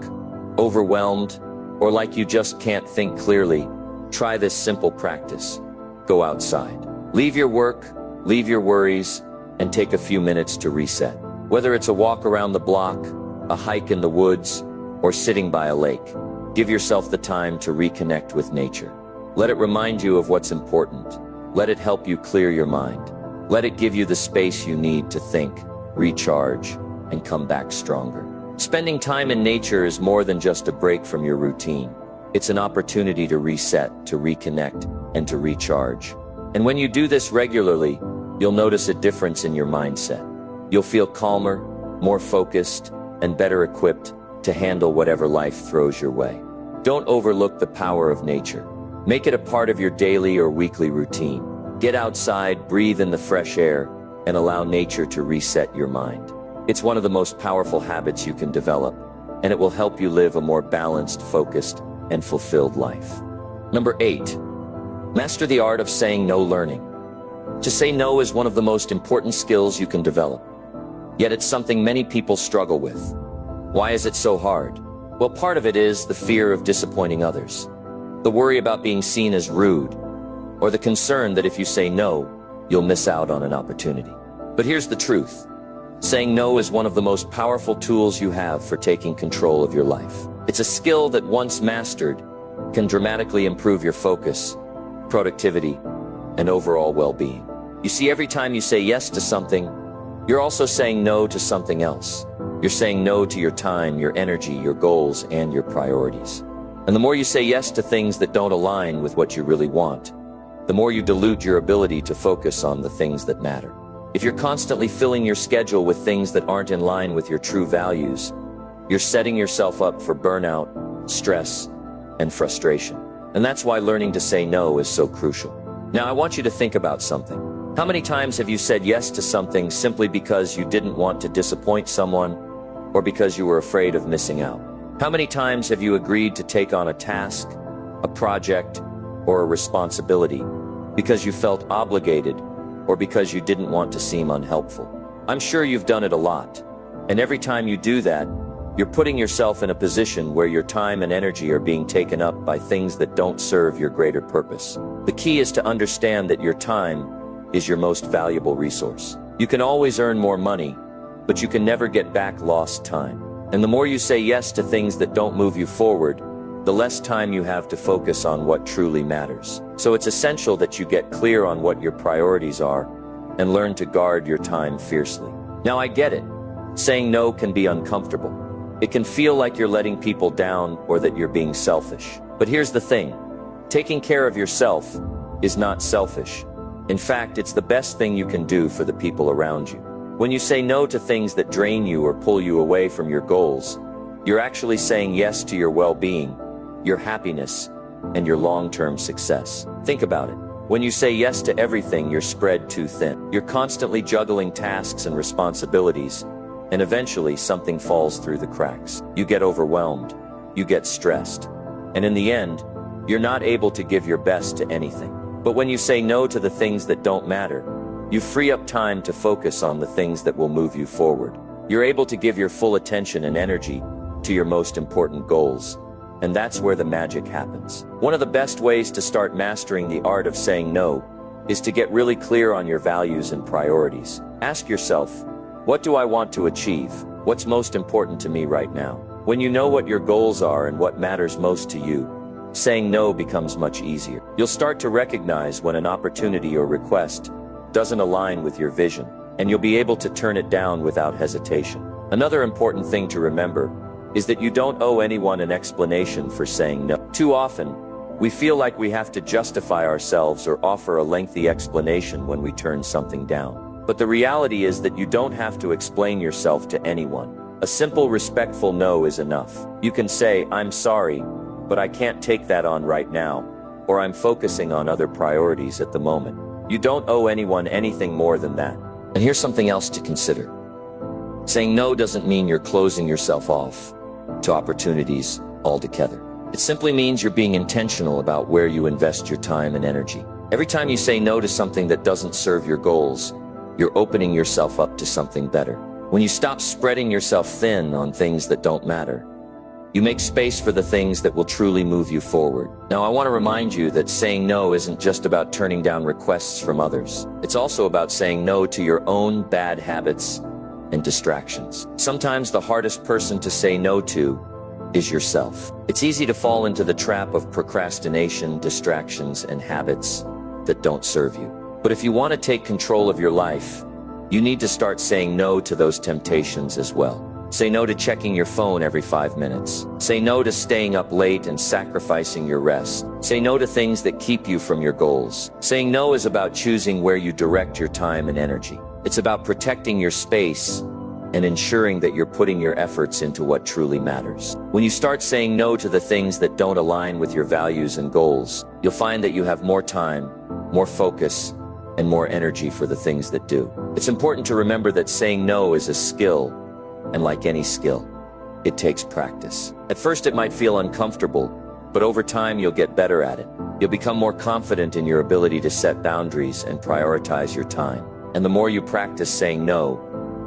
overwhelmed, or like you just can't think clearly, try this simple practice. Go outside. Leave your work, leave your worries, and take a few minutes to reset. Whether it's a walk around the block, a hike in the woods, or sitting by a lake, give yourself the time to reconnect with nature. Let it remind you of what's important. Let it help you clear your mind. Let it give you the space you need to think, recharge, and come back stronger. Spending time in nature is more than just a break from your routine. It's an opportunity to reset, to reconnect, and to recharge. And when you do this regularly, you'll notice a difference in your mindset. You'll feel calmer, more focused, and better equipped to handle whatever life throws your way. Don't overlook the power of nature. Make it a part of your daily or weekly routine. Get outside, breathe in the fresh air, and allow nature to reset your mind. It's one of the most powerful habits you can develop, and it will help you live a more balanced, focused, and fulfilled life. Number 8, master the art of saying no learning. To say no is one of the most important skills you can develop. Yet it's something many people struggle with. Why is it so hard? Well, part of it is the fear of disappointing others, the worry about being seen as rude, or the concern that if you say no, you'll miss out on an opportunity. But here's the truth. Saying no is one of the most powerful tools you have for taking control of your life. It's a skill that once mastered can dramatically improve your focus, productivity, and overall well-being. You see, every time you say yes to something, you're also saying no to something else. You're saying no to your time, your energy, your goals, and your priorities. And the more you say yes to things that don't align with what you really want, the more you dilute your ability to focus on the things that matter. If you're constantly filling your schedule with things that aren't in line with your true values, you're setting yourself up for burnout, stress, and frustration. And that's why learning to say no is so crucial. Now, I want you to think about something. How many times have you said yes to something simply because you didn't want to disappoint someone or because you were afraid of missing out? How many times have you agreed to take on a task, a project, or a responsibility because you felt obligated or because you didn't want to seem unhelpful? I'm sure you've done it a lot. And every time you do that, you're putting yourself in a position where your time and energy are being taken up by things that don't serve your greater purpose. The key is to understand that your time is your most valuable resource. You can always earn more money, but you can never get back lost time. And the more you say yes to things that don't move you forward, the less time you have to focus on what truly matters. So it's essential that you get clear on what your priorities are and learn to guard your time fiercely. Now, I get it. Saying no can be uncomfortable. It can feel like you're letting people down or that you're being selfish. But here's the thing. Taking care of yourself is not selfish. In fact, it's the best thing you can do for the people around you. When you say no to things that drain you or pull you away from your goals, you're actually saying yes to your well-being, your happiness, and your long-term success. Think about it. When you say yes to everything, you're spread too thin. You're constantly juggling tasks and responsibilities, and eventually something falls through the cracks. You get overwhelmed, you get stressed, and in the end, you're not able to give your best to anything. But when you say no to the things that don't matter, you free up time to focus on the things that will move you forward. You're able to give your full attention and energy to your most important goals, and that's where the magic happens. One of the best ways to start mastering the art of saying no is to get really clear on your values and priorities. Ask yourself, what do I want to achieve? What's most important to me right now? When you know what your goals are and what matters most to you, saying no becomes much easier. You'll start to recognize when an opportunity or request doesn't align with your vision, and you'll be able to turn it down without hesitation. Another important thing to remember is that you don't owe anyone an explanation for saying no. Too often, we feel like we have to justify ourselves or offer a lengthy explanation when we turn something down. But the reality is that you don't have to explain yourself to anyone. A simple, respectful no is enough. You can say, "I'm sorry, but I can't take that on right now," or "I'm focusing on other priorities at the moment." You don't owe anyone anything more than that. And here's something else to consider. Saying no doesn't mean you're closing yourself off to opportunities altogether. It simply means you're being intentional about where you invest your time and energy. Every time you say no to something that doesn't serve your goals, you're opening yourself up to something better. When you stop spreading yourself thin on things that don't matter, you make space for the things that will truly move you forward. Now, I want to remind you that saying no isn't just about turning down requests from others. It's also about saying no to your own bad habits and distractions. Sometimes the hardest person to say no to is yourself. It's easy to fall into the trap of procrastination, distractions, and habits that don't serve you. But if you want to take control of your life, you need to start saying no to those temptations as well. Say no to checking your phone every 5 minutes. Say no to staying up late and sacrificing your rest. Say no to things that keep you from your goals. Saying no is about choosing where you direct your time and energy. It's about protecting your space and ensuring that you're putting your efforts into what truly matters. When you start saying no to the things that don't align with your values and goals, you'll find that you have more time, more focus, and more energy for the things that do. It's important to remember that saying no is a skill, and like any skill, it takes practice. At first it might feel uncomfortable, but over time you'll get better at it. You'll become more confident in your ability to set boundaries and prioritize your time. And the more you practice saying no,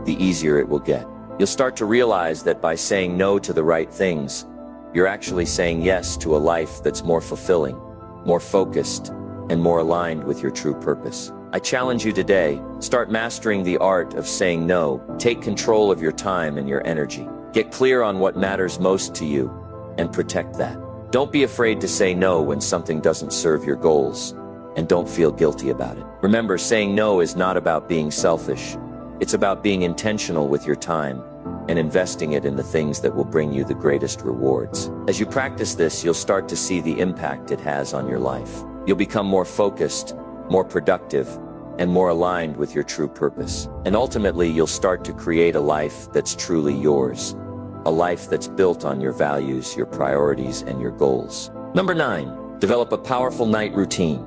the easier it will get. You'll start to realize that by saying no to the right things, you're actually saying yes to a life that's more fulfilling, more focused, and more aligned with your true purpose. I challenge you today, start mastering the art of saying no. Take control of your time and your energy. Get clear on what matters most to you, and protect that. Don't be afraid to say no when something doesn't serve your goals, and don't feel guilty about it. Remember, saying no is not about being selfish. It's about being intentional with your time and investing it in the things that will bring you the greatest rewards. As you practice this, you'll start to see the impact it has on your life. You'll become more focused, more productive, and more aligned with your true purpose. And ultimately, you'll start to create a life that's truly yours, a life that's built on your values, your priorities, and your goals. Number 9, Develop a powerful night routine.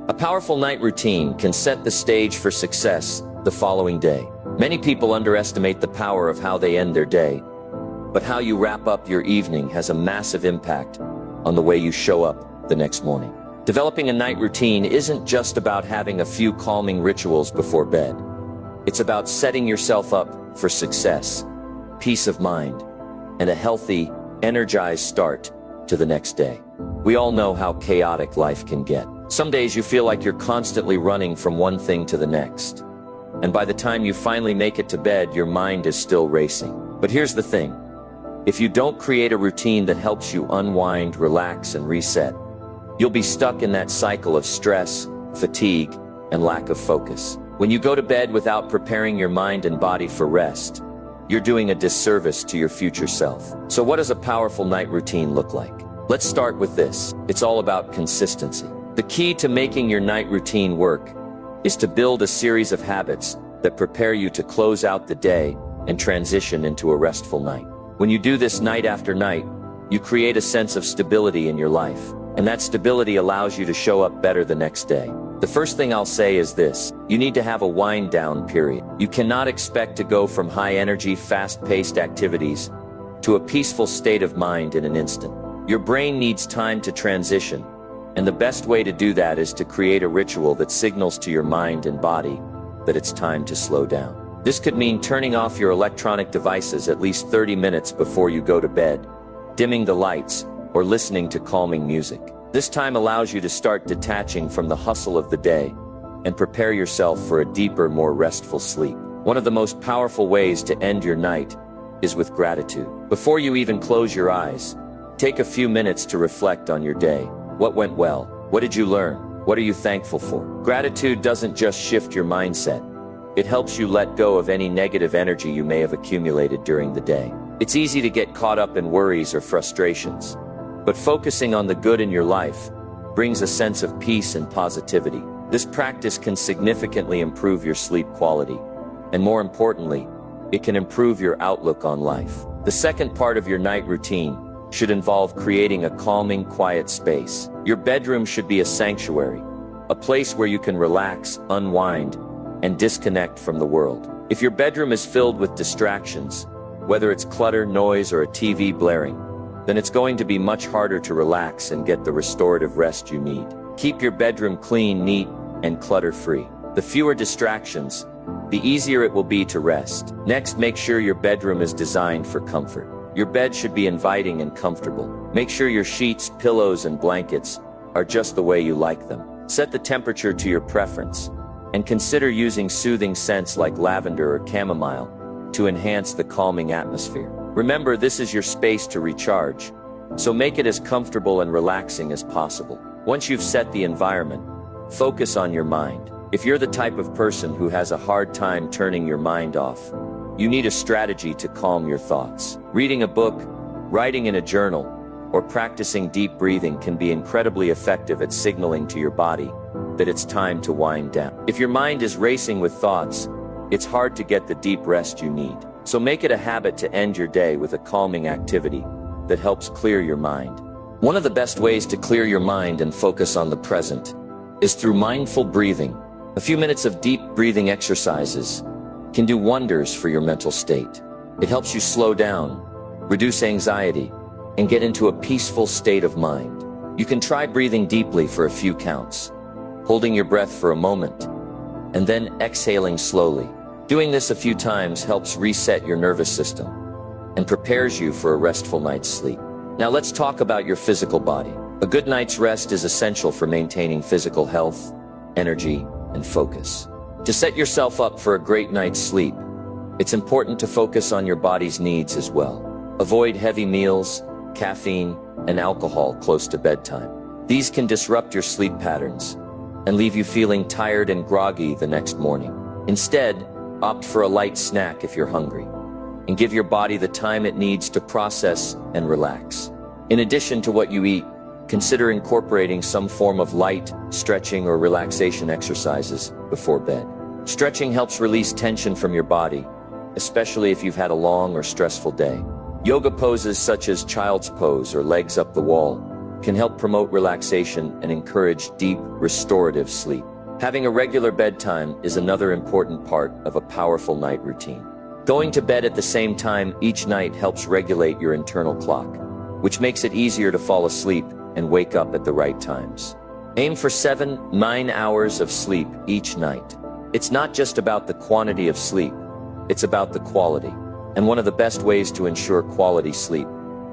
A powerful night routine can set the stage for success the following day. Many people underestimate the power of how they end their day, but how you wrap up your evening has a massive impact on the way you show up the next morning. Developing a night routine isn't just about having a few calming rituals before bed. It's about setting yourself up for success, peace of mind, and a healthy, energized start to the next day. We all know how chaotic life can get. Some days you feel like you're constantly running from one thing to the next. And by the time you finally make it to bed, your mind is still racing. But here's the thing. If you don't create a routine that helps you unwind, relax, and reset, you'll be stuck in that cycle of stress, fatigue, and lack of focus. When you go to bed without preparing your mind and body for rest, you're doing a disservice to your future self. So what does a powerful night routine look like? Let's start with this. It's all about consistency. The key to making your night routine work is to build a series of habits that prepare you to close out the day and transition into a restful night. When you do this night after night, you create a sense of stability in your life. And that stability allows you to show up better the next day. The first thing I'll say is this: you need to have a wind down period. You cannot expect to go from high energy, fast-paced activities to a peaceful state of mind in an instant. Your brain needs time to transition, and the best way to do that is to create a ritual that signals to your mind and body that it's time to slow down. This could mean turning off your electronic devices at least 30 minutes before you go to bed, dimming the lights, or listening to calming music. This time allows you to start detaching from the hustle of the day and prepare yourself for a deeper, more restful sleep. One of the most powerful ways to end your night is with gratitude. Before you even close your eyes, take a few minutes to reflect on your day. What went well? What did you learn? What are you thankful for? Gratitude doesn't just shift your mindset. It helps you let go of any negative energy you may have accumulated during the day. It's easy to get caught up in worries or frustrations, but focusing on the good in your life brings a sense of peace and positivity. This practice can significantly improve your sleep quality, and more importantly, it can improve your outlook on life. The second part of your night routine should involve creating a calming, quiet space. Your bedroom should be a sanctuary, a place where you can relax, unwind, and disconnect from the world. If your bedroom is filled with distractions, whether it's clutter, noise, or a TV blaring, then it's going to be much harder to relax and get the restorative rest you need. Keep your bedroom clean, neat, and clutter-free. The fewer distractions, the easier it will be to rest. Next, make sure your bedroom is designed for comfort. Your bed should be inviting and comfortable. Make sure your sheets, pillows, and blankets are just the way you like them. Set the temperature to your preference, and consider using soothing scents like lavender or chamomile to enhance the calming atmosphere. Remember, this is your space to recharge, so make it as comfortable and relaxing as possible. Once you've set the environment, focus on your mind. If you're the type of person who has a hard time turning your mind off, you need a strategy to calm your thoughts. Reading a book, writing in a journal, or practicing deep breathing can be incredibly effective at signaling to your body that it's time to wind down. If your mind is racing with thoughts, it's hard to get the deep rest you need. So make it a habit to end your day with a calming activity that helps clear your mind. One of the best ways to clear your mind and focus on the present is through mindful breathing. A few minutes of deep breathing exercises can do wonders for your mental state. It helps you slow down, reduce anxiety, and get into a peaceful state of mind. You can try breathing deeply for a few counts, holding your breath for a moment, and then exhaling slowly. Doing this a few times helps reset your nervous system and prepares you for a restful night's sleep. Now let's talk about your physical body. A good night's rest is essential for maintaining physical health, energy, and focus. To set yourself up for a great night's sleep, it's important to focus on your body's needs as well. Avoid heavy meals, caffeine, and alcohol close to bedtime. These can disrupt your sleep patterns and leave you feeling tired and groggy the next morning. Instead, opt for a light snack if you're hungry, and give your body the time it needs to process and relax. In addition to what you eat, consider incorporating some form of light, stretching, or relaxation exercises before bed. Stretching helps release tension from your body, especially if you've had a long or stressful day. Yoga poses such as child's pose or legs up the wall can help promote relaxation and encourage deep, restorative sleep. Having a regular bedtime is another important part of a powerful night routine. Going to bed at the same time each night helps regulate your internal clock, which makes it easier to fall asleep and wake up at the right times. Aim for 7-9 hours of sleep each night. It's not just about the quantity of sleep, it's about the quality. And one of the best ways to ensure quality sleep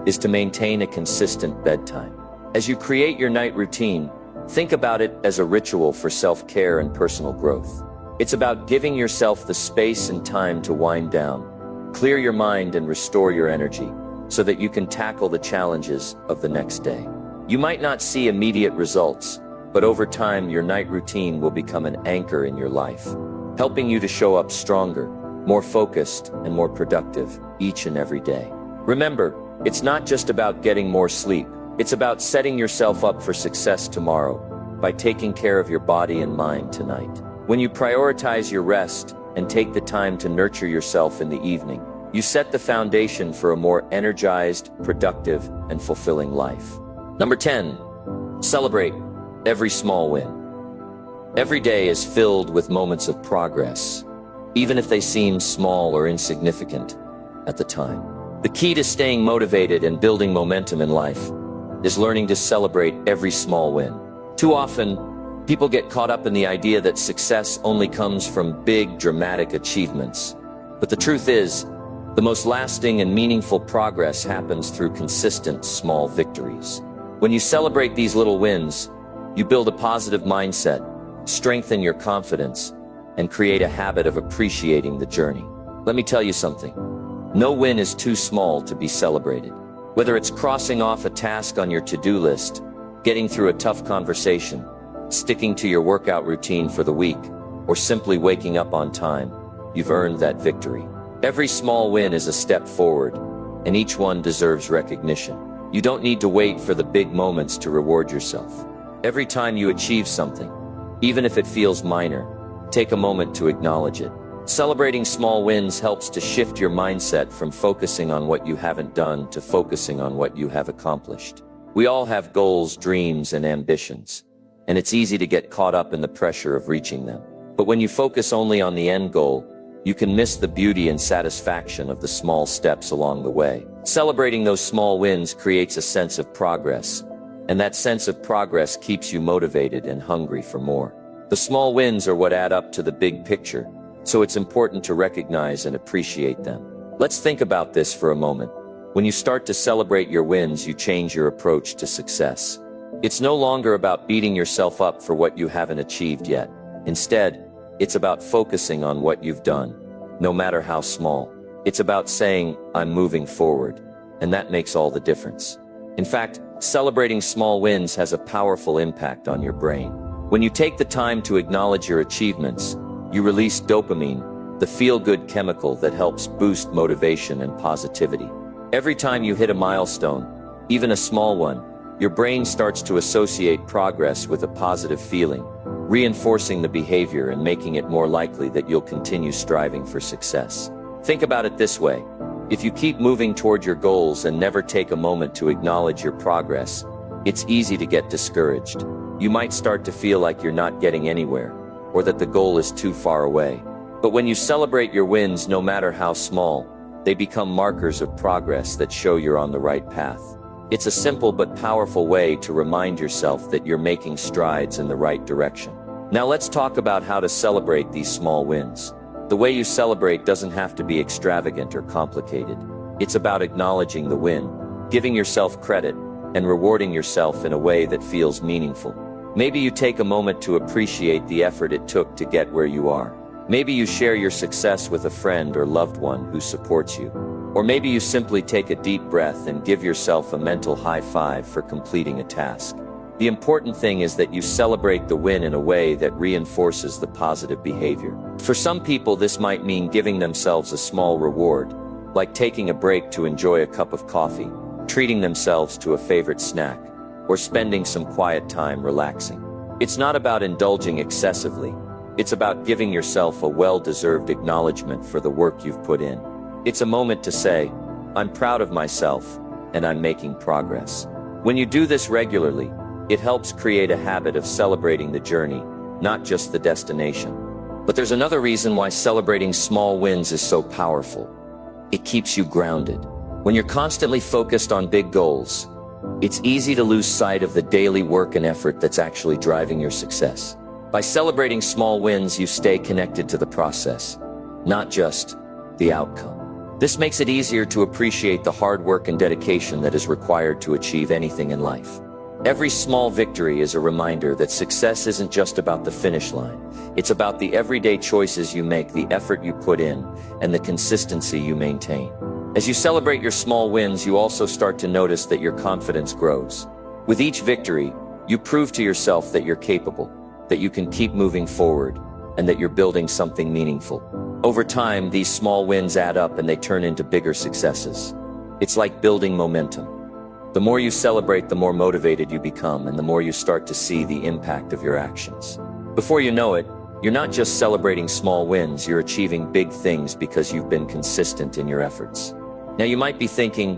is to maintain a consistent bedtime. As you create your night routine, think about it as a ritual for self-care and personal growth. It's about giving yourself the space and time to wind down, clear your mind and restore your energy, so that you can tackle the challenges of the next day. You might not see immediate results, but over time your night routine will become an anchor in your life, helping you to show up stronger, more focused, and more productive each and every day. Remember, it's not just about getting more sleep. It's about setting yourself up for success tomorrow by taking care of your body and mind tonight. When you prioritize your rest and take the time to nurture yourself in the evening, you set the foundation for a more energized, productive, and fulfilling life. Number 10, celebrate every small win. Every day is filled with moments of progress, even if they seem small or insignificant at the time. The key to staying motivated and building momentum in life is learning to celebrate every small win. Too often, people get caught up in the idea that success only comes from big, dramatic achievements. But the truth is, the most lasting and meaningful progress happens through consistent, small victories. When you celebrate these little wins, you build a positive mindset, strengthen your confidence, and create a habit of appreciating the journey. Let me tell you something. No win is too small to be celebrated. Whether it's crossing off a task on your to-do list, getting through a tough conversation, sticking to your workout routine for the week, or simply waking up on time, you've earned that victory. Every small win is a step forward, and each one deserves recognition. You don't need to wait for the big moments to reward yourself. Every time you achieve something, even if it feels minor, take a moment to acknowledge it. Celebrating small wins helps to shift your mindset from focusing on what you haven't done to focusing on what you have accomplished. We all have goals, dreams, and ambitions, and it's easy to get caught up in the pressure of reaching them. But when you focus only on the end goal, you can miss the beauty and satisfaction of the small steps along the way. Celebrating those small wins creates a sense of progress, and that sense of progress keeps you motivated and hungry for more. The small wins are what add up to the big picture, so it's important to recognize and appreciate them. Let's think about this for a moment. When you start to celebrate your wins, you change your approach to success. It's no longer about beating yourself up for what you haven't achieved yet. Instead, it's about focusing on what you've done, no matter how small. It's about saying, I'm moving forward, and that makes all the difference. In fact, celebrating small wins has a powerful impact on your brain. When you take the time to acknowledge your achievements, you release dopamine, the feel-good chemical that helps boost motivation and positivity. Every time you hit a milestone, even a small one, your brain starts to associate progress with a positive feeling, reinforcing the behavior and making it more likely that you'll continue striving for success. Think about it this way. If you keep moving toward your goals and never take a moment to acknowledge your progress, it's easy to get discouraged. You might start to feel like you're not getting anywhere, or that the goal is too far away. But when you celebrate your wins, no matter how small, they become markers of progress that show you're on the right path. It's a simple but powerful way to remind yourself that you're making strides in the right direction. Now let's talk about how to celebrate these small wins. The way you celebrate doesn't have to be extravagant or complicated. It's about acknowledging the win, giving yourself credit, and rewarding yourself in a way that feels meaningful. Maybe you take a moment to appreciate the effort it took to get where you are. Maybe you share your success with a friend or loved one who supports you. Or maybe you simply take a deep breath and give yourself a mental high five for completing a task. The important thing is that you celebrate the win in a way that reinforces the positive behavior. For some people, this might mean giving themselves a small reward, like taking a break to enjoy a cup of coffee, treating themselves to a favorite snack, or spending some quiet time relaxing. It's not about indulging excessively. It's about giving yourself a well-deserved acknowledgement for the work you've put in. It's a moment to say, I'm proud of myself, and I'm making progress. When you do this regularly, it helps create a habit of celebrating the journey, not just the destination. But there's another reason why celebrating small wins is so powerful. It keeps you grounded. When you're constantly focused on big goals, it's easy to lose sight of the daily work and effort that's actually driving your success. By celebrating small wins, you stay connected to the process, not just the outcome. This makes it easier to appreciate the hard work and dedication that is required to achieve anything in life. Every small victory is a reminder that success isn't just about the finish line. It's about the everyday choices you make, the effort you put in, and the consistency you maintain. As you celebrate your small wins, you also start to notice that your confidence grows. With each victory, you prove to yourself that you're capable, that you can keep moving forward, and that you're building something meaningful. Over time, these small wins add up and they turn into bigger successes. It's like building momentum. The more you celebrate, the more motivated you become, and the more you start to see the impact of your actions. Before you know it, you're not just celebrating small wins, you're achieving big things because you've been consistent in your efforts. Now you might be thinking,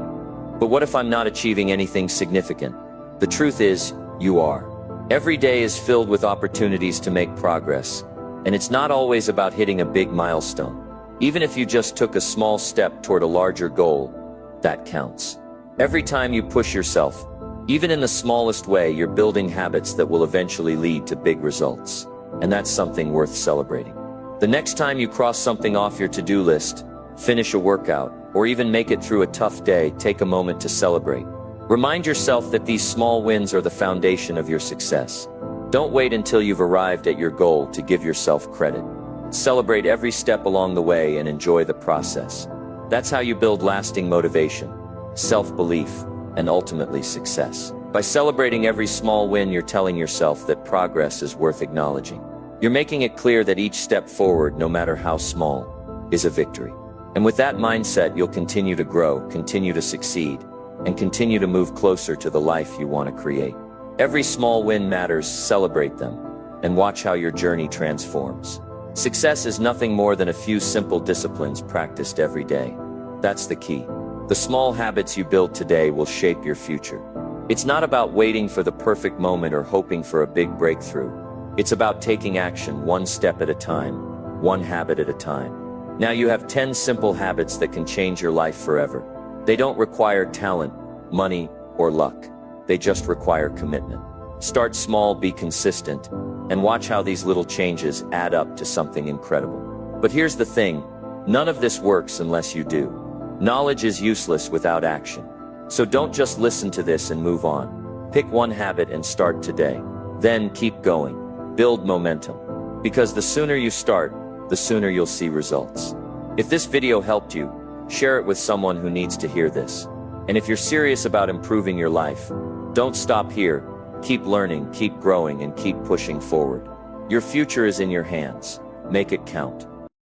but what if I'm not achieving anything significant? The truth is, you are. Every day is filled with opportunities to make progress, and it's not always about hitting a big milestone. Even if you just took a small step toward a larger goal, that counts. Every time you push yourself, even in the smallest way, you're building habits that will eventually lead to big results. And that's something worth celebrating. The next time you cross something off your to-do list, finish a workout, or even make it through a tough day, take a moment to celebrate. Remind yourself that these small wins are the foundation of your success. Don't wait until you've arrived at your goal to give yourself credit. Celebrate every step along the way and enjoy the process. That's how you build lasting motivation, self-belief, and ultimately success. By celebrating every small win, you're telling yourself that progress is worth acknowledging. You're making it clear that each step forward, no matter how small, is a victory. And with that mindset, you'll continue to grow, continue to succeed, and continue to move closer to the life you want to create. Every small win matters, celebrate them, and watch how your journey transforms. Success is nothing more than a few simple disciplines practiced every day. That's the key. The small habits you build today will shape your future. It's not about waiting for the perfect moment or hoping for a big breakthrough. It's about taking action one step at a time, one habit at a time. Now you have 10 simple habits that can change your life forever. They don't require talent, money, or luck. They just require commitment. Start small, be consistent, and watch how these little changes add up to something incredible. But here's the thing, none of this works unless you do. Knowledge is useless without action. So don't just listen to this and move on. Pick one habit and start today. Then keep going. Build momentum. Because the sooner you start, the sooner you'll see results. If this video helped you, share it with someone who needs to hear this. And if you're serious about improving your life, don't stop here. Keep learning, keep growing, and keep pushing forward. Your future is in your hands. Make it count.